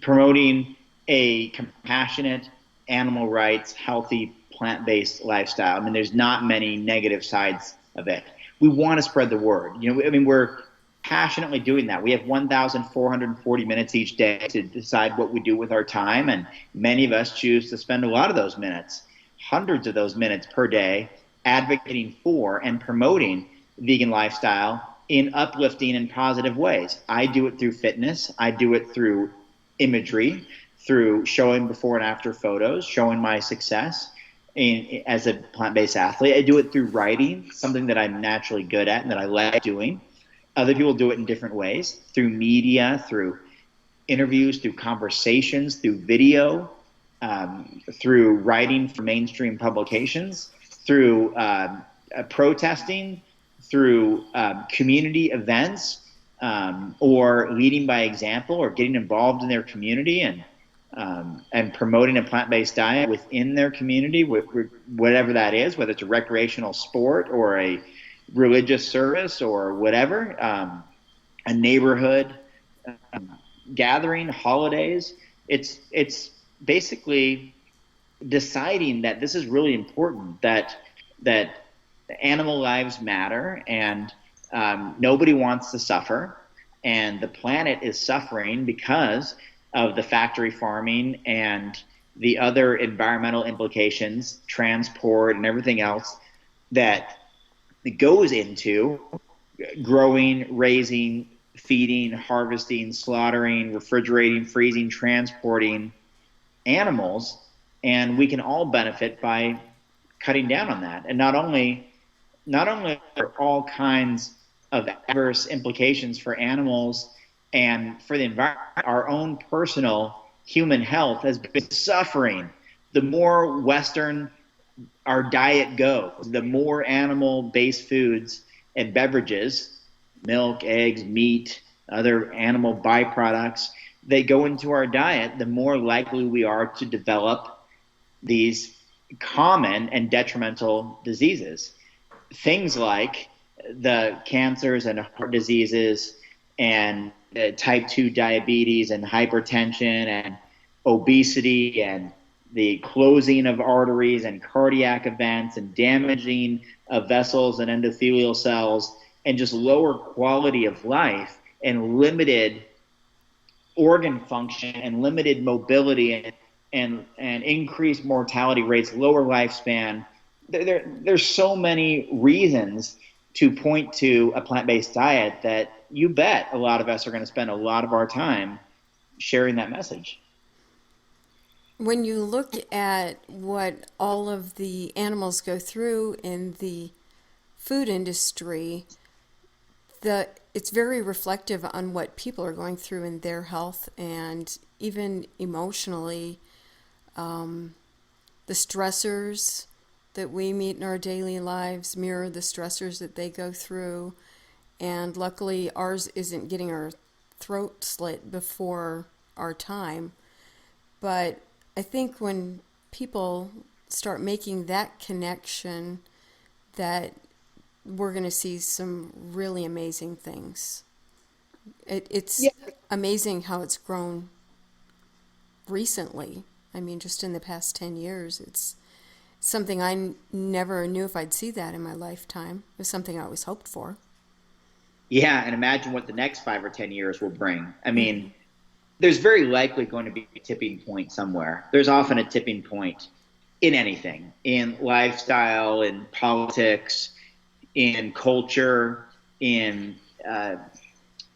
promoting a compassionate, animal rights, healthy, plant-based lifestyle, I mean, there's not many negative sides of it. We want to spread the word. We're passionately doing that. We have 1,440 minutes each day to decide what we do with our time, and many of us choose to spend a lot of those minutes, hundreds of those minutes per day, advocating for and promoting vegan lifestyle in uplifting and positive ways. I do it through fitness. I do it through imagery, through showing before and after photos, showing my success as a plant-based athlete. I do it through writing, something that I'm naturally good at and that I like doing. Other people do it in different ways, through media, through interviews, through conversations, through video, through writing for mainstream publications, through protesting, through community events, or leading by example, or getting involved in their community. And and promoting a plant-based diet within their community, whatever that is, whether it's a recreational sport or a religious service or whatever, a neighborhood gathering, holidays. It's basically deciding that this is really important, that animal lives matter, and nobody wants to suffer, and the planet is suffering because of the factory farming and the other environmental implications, transport and everything else that goes into growing, raising, feeding, harvesting, slaughtering, refrigerating, freezing, transporting animals. And we can all benefit by cutting down on that. And not only are there all kinds of adverse implications for animals and for the environment, our own personal human health has been suffering. The more Western our diet goes, the more animal-based foods and beverages, milk, eggs, meat, other animal byproducts, they go into our diet, the more likely we are to develop these common and detrimental diseases. Things like the cancers and heart diseases and type 2 diabetes and hypertension and obesity and the closing of arteries and cardiac events and damaging of vessels and endothelial cells and just lower quality of life and limited organ function and limited mobility and increased mortality rates, lower lifespan. There's so many reasons to point to a plant-based diet that you bet a lot of us are going to spend a lot of our time sharing that message. When you look at what all of the animals go through in the food industry, it's very reflective on what people are going through in their health and even emotionally. The stressors that we meet in our daily lives mirror the stressors that they go through. And luckily, ours isn't getting our throat slit before our time. But I think when people start making that connection, that we're going to see some really amazing things. It's amazing how it's grown recently. I mean, just in the past 10 years, it's something I never knew if I'd see that in my lifetime. It was something I always hoped for. Yeah, and imagine what the next 5 or 10 years will bring. I mean, there's very likely going to be a tipping point somewhere. There's often a tipping point in anything, in lifestyle, in politics, in culture, in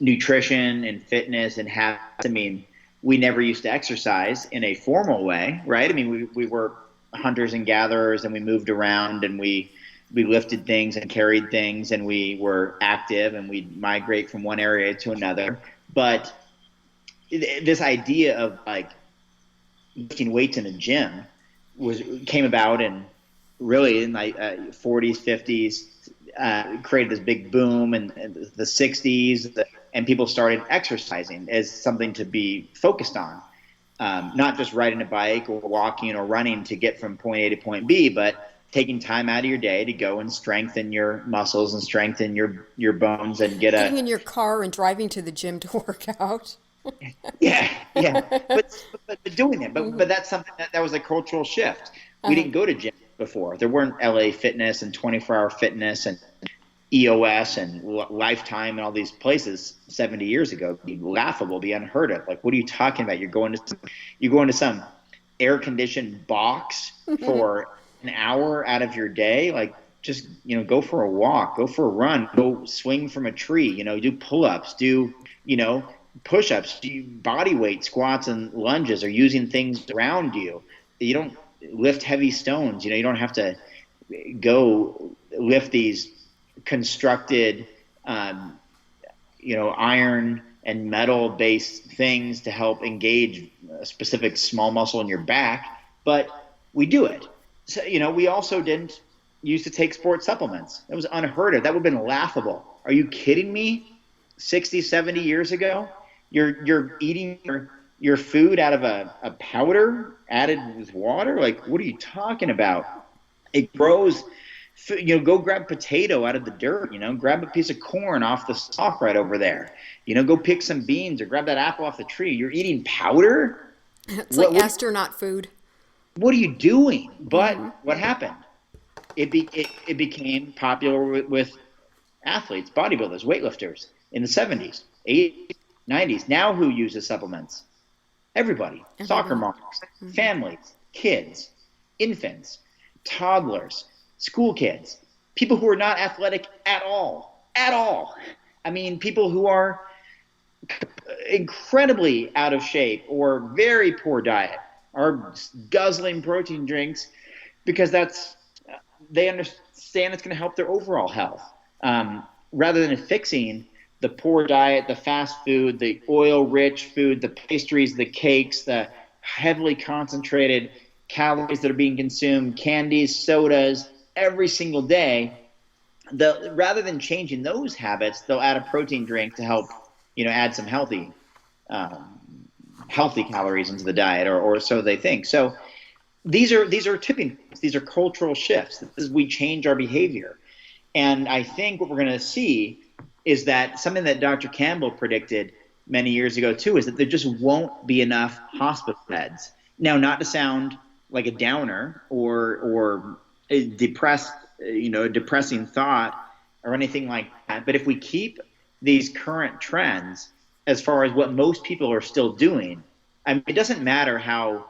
nutrition and fitness and habits. I mean, we never used to exercise in a formal way, right? I mean, we were hunters and gatherers, and we moved around, and we lifted things and carried things, and we were active, and we'd migrate from one area to another. But this idea of like lifting weights in a gym came about in really in like 40s, 50s, created this big boom in the 60s, and people started exercising as something to be focused on. Not just riding a bike or walking or running to get from point A to point B, but taking time out of your day to go and strengthen your muscles and strengthen your bones and getting in your car and driving to the gym to work out. yeah. But doing it. But that's something that was a cultural shift. We didn't go to gym before. There weren't LA Fitness and 24-Hour Fitness and EOS and Lifetime and all these places 70 years ago. It'd be laughable, be unheard of. Like, what are you talking about? You're going to some air-conditioned box for an hour out of your day? Like, just, go for a walk, go for a run, go swing from a tree, do pull-ups, do, push-ups, do body weight squats and lunges, or using things around you. You don't lift heavy stones. You don't have to go lift these constructed, iron and metal-based things to help engage a specific small muscle in your back, but we do it. So, we also didn't used to take sports supplements. That was unheard of. That would have been laughable. Are you kidding me? 60, 70 years ago, you're eating your food out of a powder added with water? Like, what are you talking about? It grows, go grab potato out of the dirt, grab a piece of corn off the stalk right over there, go pick some beans or grab that apple off the tree. You're eating powder? It's like astronaut food. What are you doing? But what happened? It became popular with athletes, bodybuilders, weightlifters in the 70s, 80s, 90s. Now who uses supplements? Everybody. Soccer moms, families, kids, infants, toddlers, school kids, people who are not athletic at all. At all. I mean, people who are incredibly out of shape or very poor diet are guzzling protein drinks because they understand it's going to help their overall health. Rather than fixing the poor diet, the fast food, the oil-rich food, the pastries, the cakes, the heavily concentrated calories that are being consumed, candies, sodas, every single day, rather than changing those habits, they'll add a protein drink to help, add some healthy calories into the diet, or so they think. So these are tipping points. These are cultural shifts. We change our behavior. And I think what we're going to see is that something that Dr. Campbell predicted many years ago too is that there just won't be enough hospital beds. Now, not to sound like a downer or a depressing thought or anything like that, but if we keep these current trends as far as what most people are still doing, I mean, it doesn't matter how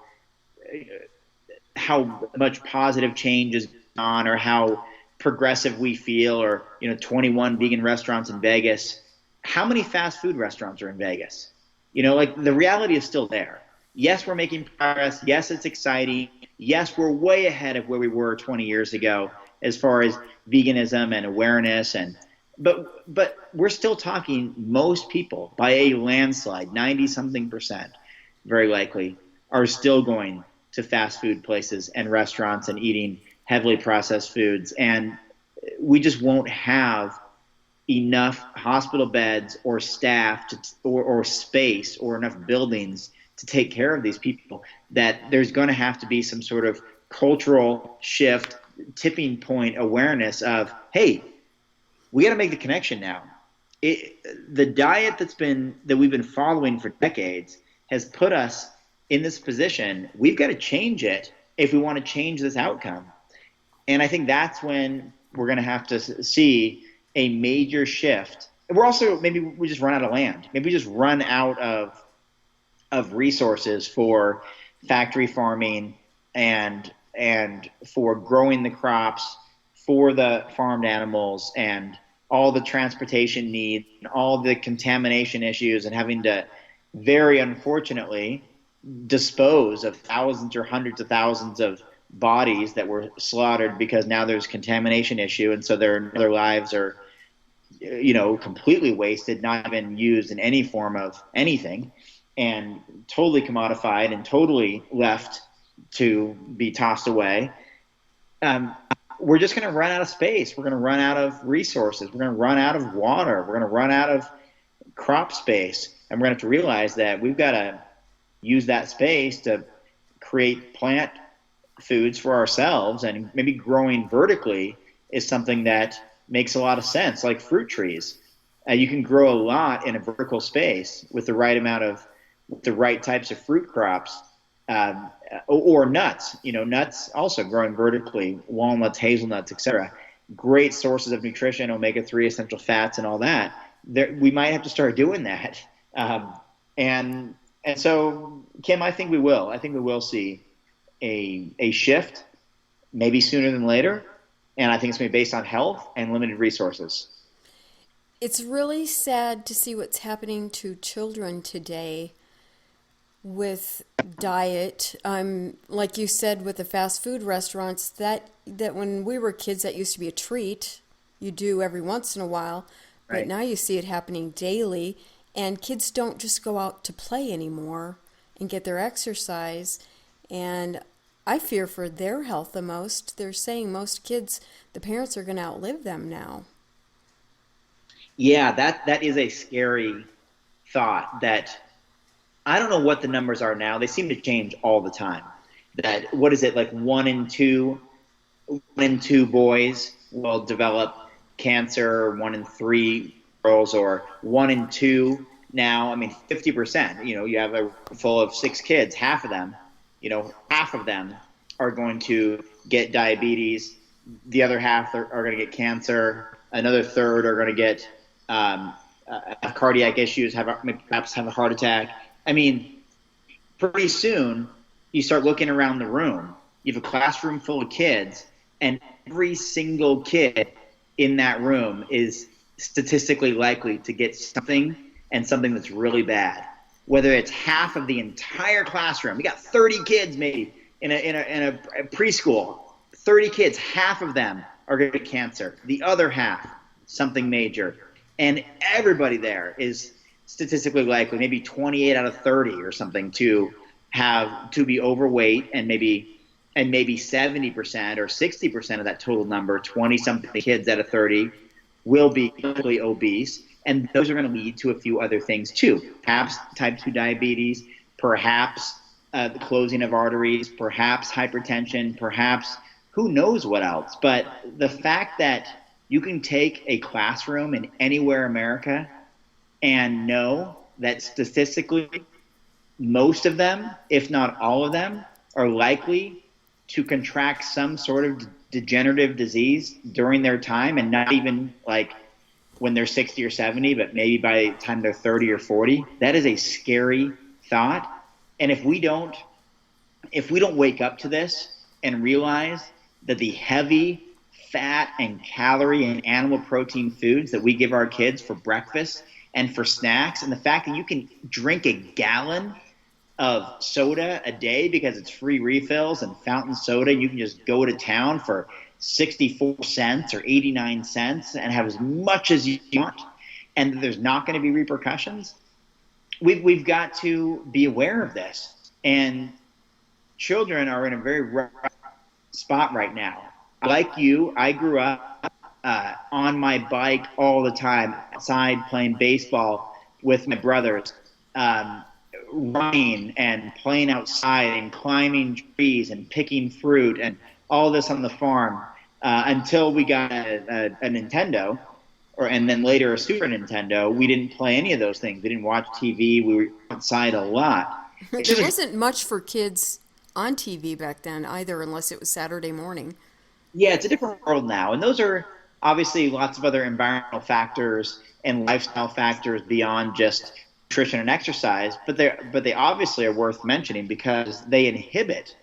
much positive change is on or how progressive we feel, or 21 vegan restaurants in Vegas. How many fast food restaurants are in Vegas? The reality is still there. Yes, we're making progress. Yes, it's exciting. Yes, we're way ahead of where we were 20 years ago as far as veganism and awareness, but we're still talking most people by a landslide, 90-something%, very likely, are still going to fast food places and restaurants and eating heavily processed foods, and we just won't have enough hospital beds or staff or space or enough buildings to take care of these people, that there's going to have to be some sort of cultural shift, tipping point awareness of, hey, we got to make the connection now. The diet that we've been following for decades has put us in this position. We've got to change it if we want to change this outcome. And I think that's when we're going to have to see a major shift. We're also, maybe we just run out of land. Maybe we just run out of resources for factory farming and for growing the crops for the farmed animals and all the transportation needs and all the contamination issues, and having to very unfortunately dispose of thousands or hundreds of thousands of bodies that were slaughtered because now there's contamination issue, and so their lives are completely wasted, not even used in any form of anything, and totally commodified and totally left to be tossed away. We're just going to run out of space. We're going to run out of resources. We're going to run out of water. We're going to run out of crop space, and we're going to have to realize that we've got to use that space to create plant foods for ourselves, and maybe growing vertically is something that makes a lot of sense, like fruit trees. You can grow a lot in a vertical space with the right types of fruit crops, or nuts. Nuts also growing vertically, walnuts, hazelnuts, etc. Great sources of nutrition, omega-3 essential fats, and all that. We might have to start doing that, and so, Kim, I think we will. I think we will see a shift, maybe sooner than later, and I think it's going to be based on health and limited resources. It's really sad to see what's happening to children today with diet. Like you said, with the fast food restaurants, that when we were kids, that used to be a treat. You do every once in a while, but Right. now you see it happening daily, and kids don't just go out to play anymore and get their exercise. And I fear for their health the most. They're saying most kids, the parents are going to outlive them now. Yeah, that is a scary thought, that I don't know what the numbers are now. They seem to change all the time. That what is it like one in two boys will develop cancer, one in three girls, or one in two now. I mean, 50%. You have a room full of six kids, half of them are going to get diabetes. The other half are going to get cancer. Another third are going to get have cardiac issues, perhaps have a heart attack. I mean, pretty soon you start looking around the room. You have a classroom full of kids, and every single kid in that room is statistically likely to get something, and something that's really bad. Whether it's half of the entire classroom, you got 30 kids maybe in a preschool, 30 kids, half of them are going to get cancer. The other half, something major. And everybody there is statistically likely, maybe 28 out of 30 or something, to be overweight, and maybe 70% or 60% of that total number, 20-something kids out of 30, will be clinically obese. And those are going to lead to a few other things too. Perhaps type 2 diabetes, perhaps the closing of arteries, perhaps hypertension, perhaps who knows what else. But the fact that you can take a classroom in anywhere in America and know that statistically most of them, if not all of them, are likely to contract some sort of degenerative disease during their time, and not even like when they're 60 or 70, but maybe by the time they're 30 or 40. That is a scary thought. And if we don't wake up to this and realize that the heavy fat and calorie and animal protein foods that we give our kids for breakfast and for snacks, and the fact that you can drink a gallon of soda a day because it's free refills and fountain soda, you can just go to town for 64 cents or 89 cents and have as much as you want, and there's not going to be repercussions. We've got to be aware of this, and children are in a very rough spot right now. Like you, I grew up on my bike all the time, outside playing baseball with my brothers, running and playing outside and climbing trees and picking fruit and all this on the farm until we got a Nintendo, and then later a Super Nintendo. We didn't play any of those things. We didn't watch TV. We were outside a lot. There wasn't much for kids on TV back then either, unless it was Saturday morning. Yeah, it's a different world now. And those are obviously lots of other environmental factors and lifestyle factors beyond just nutrition and exercise, but they obviously are worth mentioning because they inhibit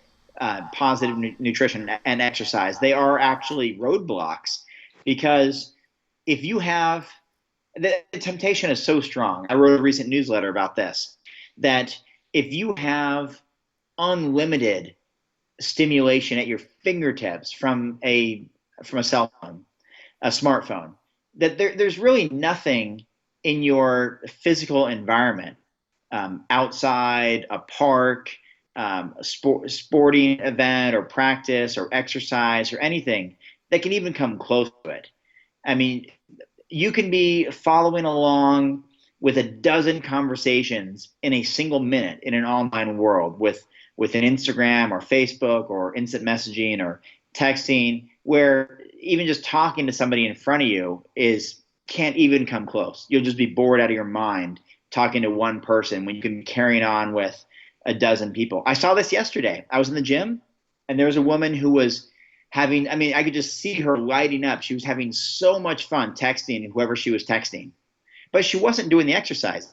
positive nutrition and exercise. They are actually roadblocks, because if you have the temptation is so strong. I wrote a recent newsletter about this, that if you have unlimited stimulation at your fingertips from a cell phone, a smartphone, that there's really nothing in your physical environment, outside a park, a sporting event or practice or exercise or anything, that can even come close to it. I mean, you can be following along with a dozen conversations in a single minute in an online world with an Instagram or Facebook or instant messaging or texting, where even just talking to somebody in front of you can't even come close. You'll just be bored out of your mind talking to one person when you can be carrying on with a dozen people. I saw this yesterday. I was in the gym, and there was a woman who was I could just see her lighting up. She was having so much fun texting whoever she was texting, but she wasn't doing the exercises.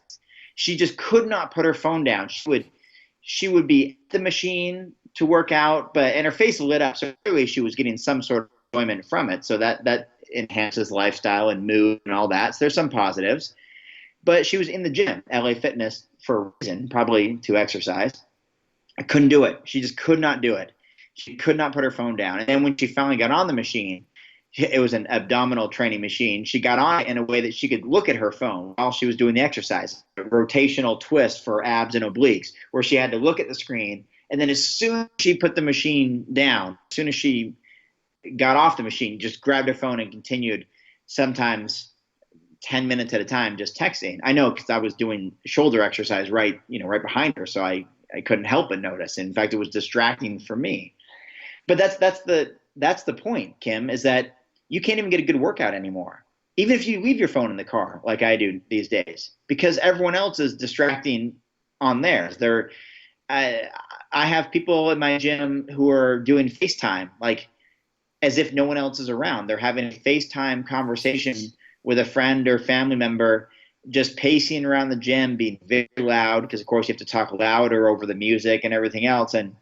She just could not put her phone down. She would be at the machine to work out, and her face lit up. So clearly she was getting some sort of enjoyment from it. So that enhances lifestyle and mood and all that. So there's some positives. But she was in the gym, LA Fitness, for a reason, probably to exercise. I couldn't do it. She just could not do it. She could not put her phone down. And then when she finally got on the machine, it was an abdominal training machine. She got on it in a way that she could look at her phone while she was doing the exercise. A rotational twist for abs and obliques, where she had to look at the screen. And then as soon as she put the machine down, as soon as she got off the machine, just grabbed her phone and continued sometimes 10 minutes at a time just texting. I know because I was doing shoulder exercise right behind her, so I couldn't help but notice. In fact, it was distracting for me. But that's the point, Kim, is that you can't even get a good workout anymore, even if you leave your phone in the car like I do these days, because everyone else is distracting on theirs. I have people in my gym who are doing FaceTime, like as if no one else is around. They're having a FaceTime conversation with a friend or family member, just pacing around the gym, being very loud, because of course you have to talk louder over the music and everything else. And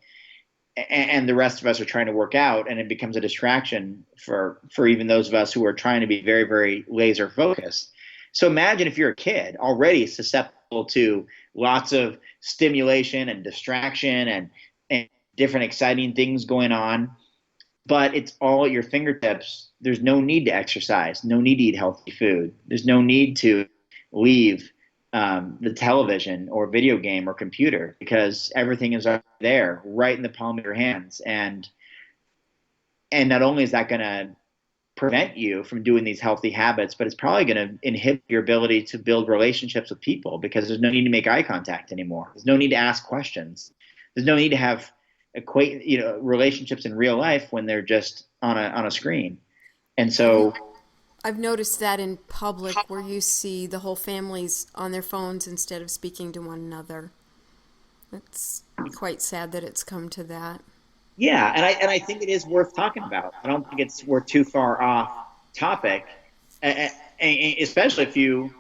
the rest of us are trying to work out, and it becomes a distraction for even those of us who are trying to be very, very laser focused. So imagine if you're a kid already susceptible to lots of stimulation and distraction and different exciting things going on, but it's all at your fingertips. There's no need to exercise, no need to eat healthy food. There's no need to leave the television or video game or computer, because everything is there right in the palm of your hands. And not only is that going to prevent you from doing these healthy habits, but it's probably going to inhibit your ability to build relationships with people, because there's no need to make eye contact anymore. There's no need to ask questions. There's no need to have relationships in real life when they're just on a screen. And so I've noticed that in public, where you see the whole families on their phones instead of speaking to one another. It's quite sad that it's come to that. Yeah, and I think it is worth talking about. I don't think we're too far off topic, and especially if you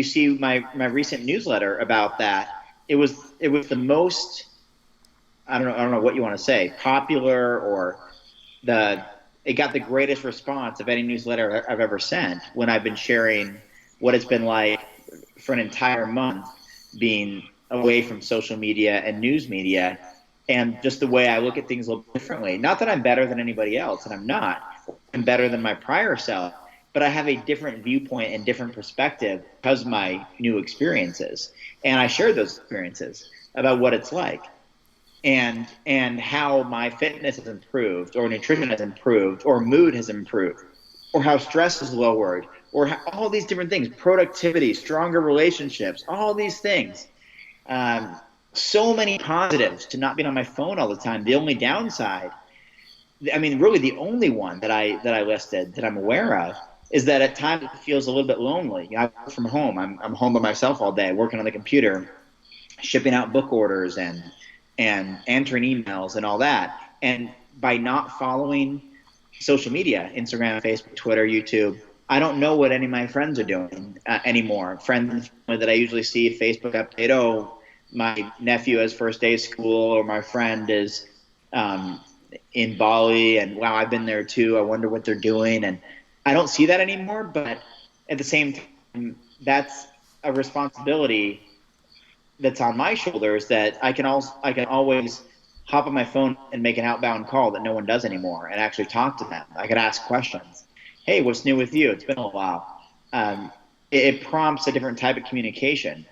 see my recent newsletter about that. It was the most, I don't know what you want to say, popular, or it got the greatest response of any newsletter I've ever sent, when I've been sharing what it's been like for an entire month being away from social media and news media, and just the way I look at things a little differently. Not that I'm better than anybody else, and I'm not. I'm better than my prior self, but I have a different viewpoint and different perspective because of my new experiences. And I share those experiences about what it's like. And how my fitness has improved, or nutrition has improved, or mood has improved, or how stress is lowered, or how, all these different things, productivity, stronger relationships, all these things. So many positives to not being on my phone all the time. The only downside, really the only one that I listed that I'm aware of, is that at times it feels a little bit lonely. I work from home. I'm home by myself all day, working on the computer, shipping out book orders and answering emails and all that. And by not following social media, Instagram, Facebook, Twitter, YouTube, I don't know what any of my friends are doing anymore. Friends that I usually see Facebook update, oh, my nephew has first day of school, or my friend is in Bali, and wow, I've been there too. I wonder what they're doing. And I don't see that anymore, but at the same time, that's a responsibility that's on my shoulders, that I can always hop on my phone and make an outbound call that no one does anymore, and actually talk to them. I can ask questions. Hey, what's new with you? It's been a while. It prompts a different type of communication,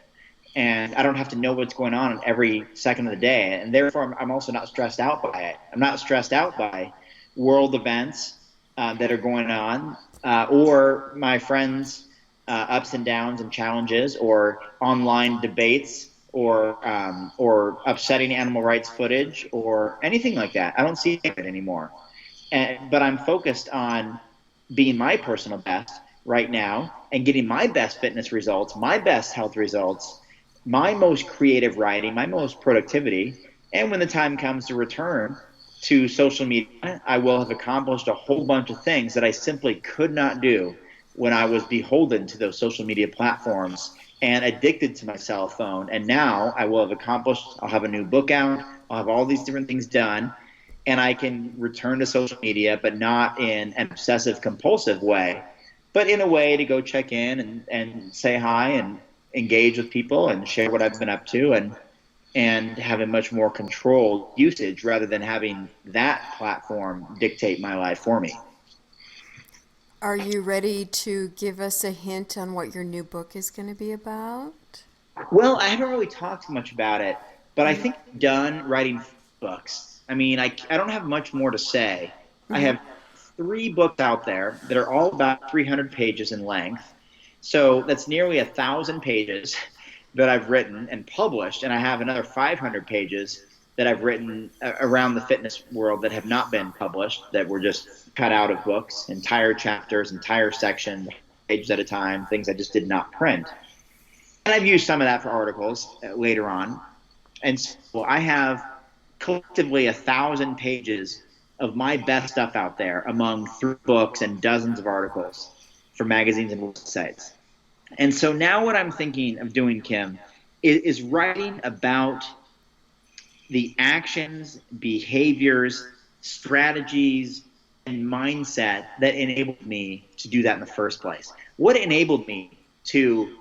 and I don't have to know what's going on every second of the day. And therefore, I'm also not stressed out by it. I'm not stressed out by world events that are going on, or my friends' ups and downs and challenges, or online debates, or upsetting animal rights footage, or anything like that. I don't see it anymore. But I'm focused on being my personal best right now, and getting my best fitness results, my best health results, my most creative writing, my most productivity. And when the time comes to return to social media, I will have accomplished a whole bunch of things that I simply could not do when I was beholden to those social media platforms and addicted to my cell phone. And now I will have accomplished, I'll have a new book out, I'll have all these different things done, and I can return to social media, but not in an obsessive compulsive way, but in a way to go check in and say hi and engage with people and share what I've been up to, and have a much more controlled usage, rather than having that platform dictate my life for me. Are you ready to give us a hint on what your new book is going to be about? Well, I haven't really talked much about it, but I think I'm done writing books. I don't have much more to say. I have 3 books out there that are all about 300 pages in length. So that's nearly 1,000 pages that I've written and published, and I have another 500 pages that I've written around the fitness world that have not been published, that were just cut out of books, entire chapters, entire sections, pages at a time, things I just did not print. And I've used some of that for articles later on. And so I have collectively 1,000 pages of my best stuff out there among 3 books and dozens of articles for magazines and websites. And so now what I'm thinking of doing, Kim, is writing about the actions, behaviors, strategies, and mindset that enabled me to do that in the first place. What enabled me to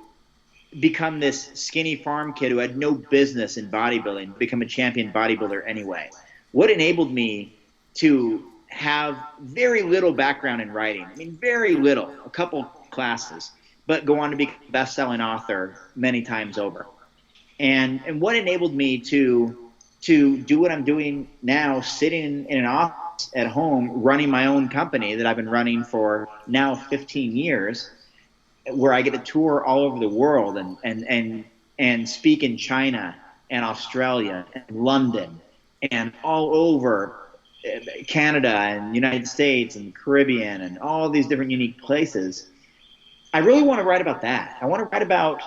become this skinny farm kid who had no business in bodybuilding, become a champion bodybuilder anyway? What enabled me to have very little background in writing? I mean, very little, a couple classes, but go on to become a best-selling author many times over. And what enabled me to do what I'm doing now, sitting in an office at home, running my own company that I've been running for now 15 years, where I get to tour all over the world and speak in China and Australia and London and all over Canada and United States and Caribbean and all these different unique places. I really want to write about that. I want to write about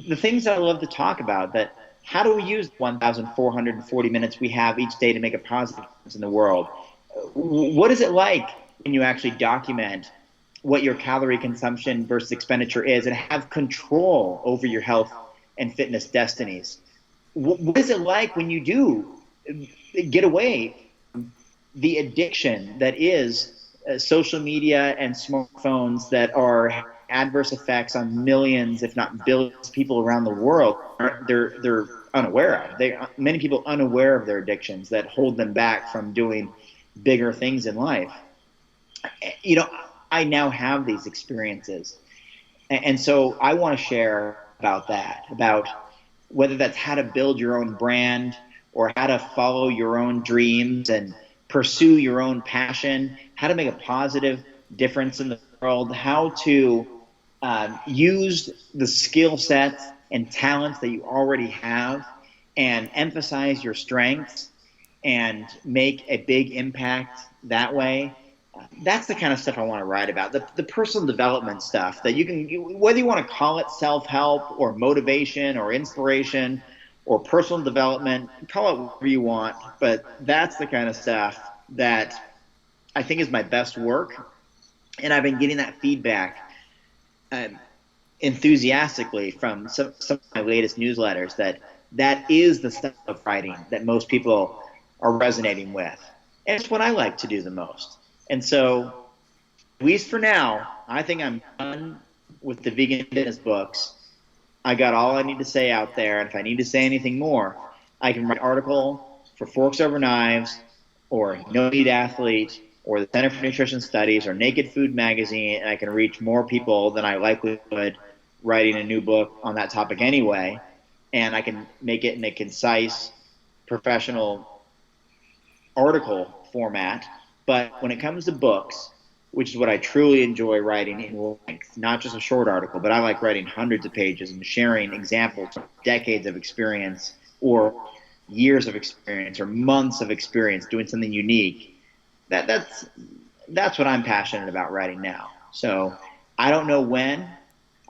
the things that I love to talk about, that how do we use 1,440 minutes we have each day to make a positive difference in the world? What is it like when you actually document what your calorie consumption versus expenditure is and have control over your health and fitness destinies? What is it like when you do get away from the addiction that is social media and smartphones that are adverse effects on millions, if not billions, of people around the world they're unaware of? Many people unaware of their addictions that hold them back from doing bigger things in life. You know, I now have these experiences, and so I want to share about that, about whether that's how to build your own brand or how to follow your own dreams and pursue your own passion, how to make a positive difference in the world, how to use the skill sets and talents that you already have and emphasize your strengths and make a big impact that way. That's the kind of stuff I want to write about, the personal development stuff that you can, whether you want to call it self-help or motivation or inspiration or personal development, call it whatever you want, but that's the kind of stuff that I think is my best work. And I've been getting that feedback enthusiastically from some of my latest newsletters, that is the style of writing that most people are resonating with. And it's what I like to do the most. And so, at least for now, I think I'm done with the vegan fitness books. I got all I need to say out there, and if I need to say anything more, I can write an article for Forks Over Knives or No Meat Athlete or the Center for Nutrition Studies or Naked Food Magazine, and I can reach more people than I likely would writing a new book on that topic anyway, and I can make it in a concise, professional article format. But when it comes to books, which is what I truly enjoy writing in length, not just a short article, but I like writing hundreds of pages and sharing examples of decades of experience or years of experience or months of experience doing something unique. That's what I'm passionate about writing now. So I don't know when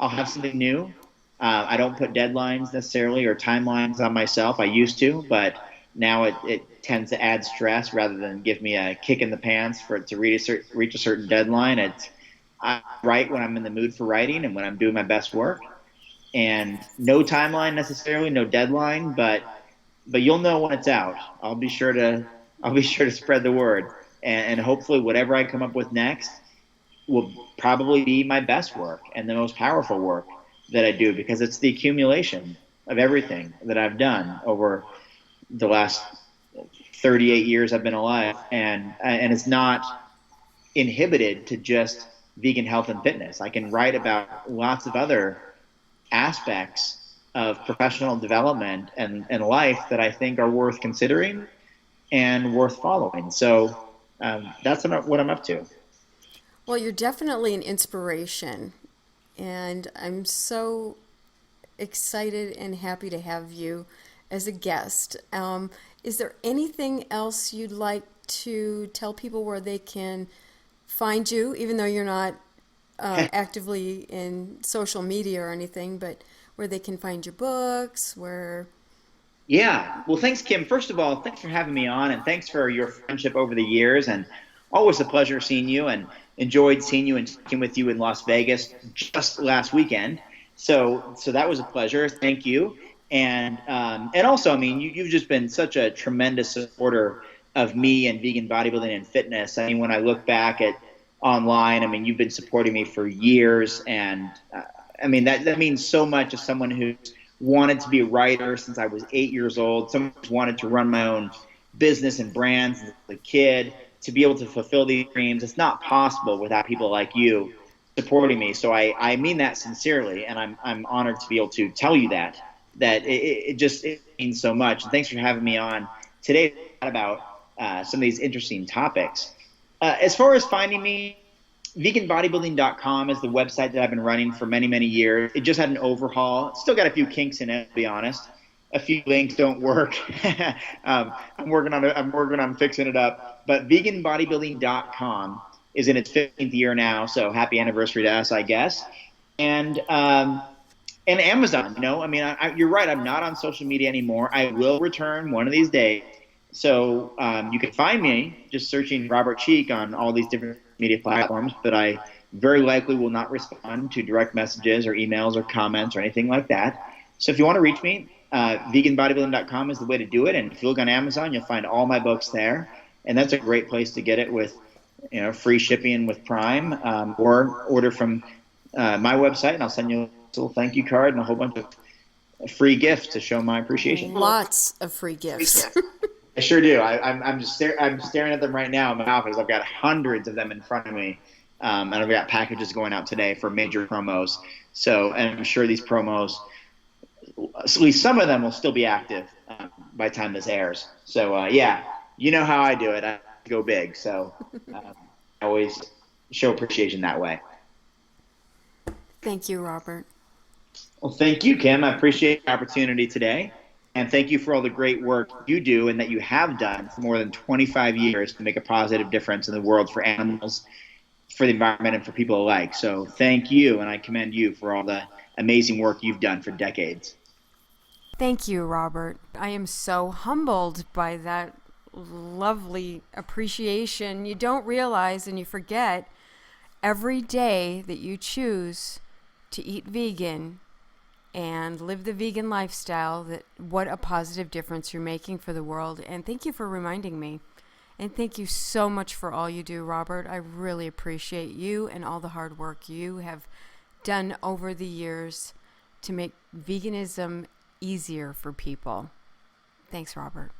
I'll have something new. I don't put deadlines necessarily or timelines on myself. I used to, but now it tends to add stress rather than give me a kick in the pants for it to reach a certain deadline. I write when I'm in the mood for writing and when I'm doing my best work. And no timeline necessarily, no deadline, but you'll know when it's out. I'll be sure to spread the word. And hopefully whatever I come up with next will probably be my best work and the most powerful work that I do, because it's the accumulation of everything that I've done over the last 38 years I've been alive, and it's not inhibited to just vegan health and fitness. I can write about lots of other aspects of professional development and life that I think are worth considering and worth following. So that's what I'm up to. Well, you're definitely an inspiration, and I'm so excited and happy to have you as a guest. Is there anything else you'd like to tell people where they can find you, even though you're not actively in social media or anything, but where they can find your books, where... Yeah. Well, thanks, Kim. First of all, thanks for having me on, and thanks for your friendship over the years. And always a pleasure seeing you, and enjoyed seeing you and speaking with you in Las Vegas just last weekend. So that was a pleasure. Thank you. And also, I mean, you've just been such a tremendous supporter of me and vegan bodybuilding and fitness. I mean, when I look back at online, I mean, you've been supporting me for years, and I mean that means so much as someone who's wanted to be a writer since I was 8 years old. Someone who's wanted to run my own business and brands as a kid. To be able to fulfill these dreams, it's not possible without people like you supporting me. So I mean that sincerely, and I'm honored to be able to tell you that it means so much. And thanks for having me on today about some of these interesting topics. As far as finding me, veganbodybuilding.com is the website that I've been running for many, many years. It just had an overhaul. It's still got a few kinks in it, to be honest. A few links don't work. I'm working on fixing it up. But veganbodybuilding.com is in its 15th year now, so happy anniversary to us, I guess. And Amazon, I mean, you're right. I'm not on social media anymore. I will return one of these days. So you can find me just searching Robert Cheek on all these different media platforms, but I very likely will not respond to direct messages or emails or comments or anything like that. So if you want to reach me, veganbodybuilding.com is the way to do it. And if you look on Amazon, you'll find all my books there. And that's a great place to get it with, free shipping with Prime, or order from my website, and I'll send you a little thank you card and a whole bunch of free gifts to show my appreciation. Lots of free gifts. I sure do. I'm staring at them right now in my office. I've got hundreds of them in front of me, and I've got packages going out today for major promos. So, and I'm sure these promos, at least some of them, will still be active by the time this airs. So, yeah, you know how I do it. I go big. So, I always show appreciation that way. Thank you, Robert. Well, thank you, Kim. I appreciate the opportunity today. And thank you for all the great work you do and that you have done for more than 25 years to make a positive difference in the world for animals, for the environment, and for people alike. So thank you, and I commend you for all the amazing work you've done for decades. Thank you, Robert. I am so humbled by that lovely appreciation. You don't realize, and you forget, every day that you choose to eat vegan and live the vegan lifestyle, that what a positive difference you're making for the world. And thank you for reminding me. And thank you so much for all you do, Robert. I really appreciate you and all the hard work you have done over the years to make veganism easier for people. Thanks, Robert.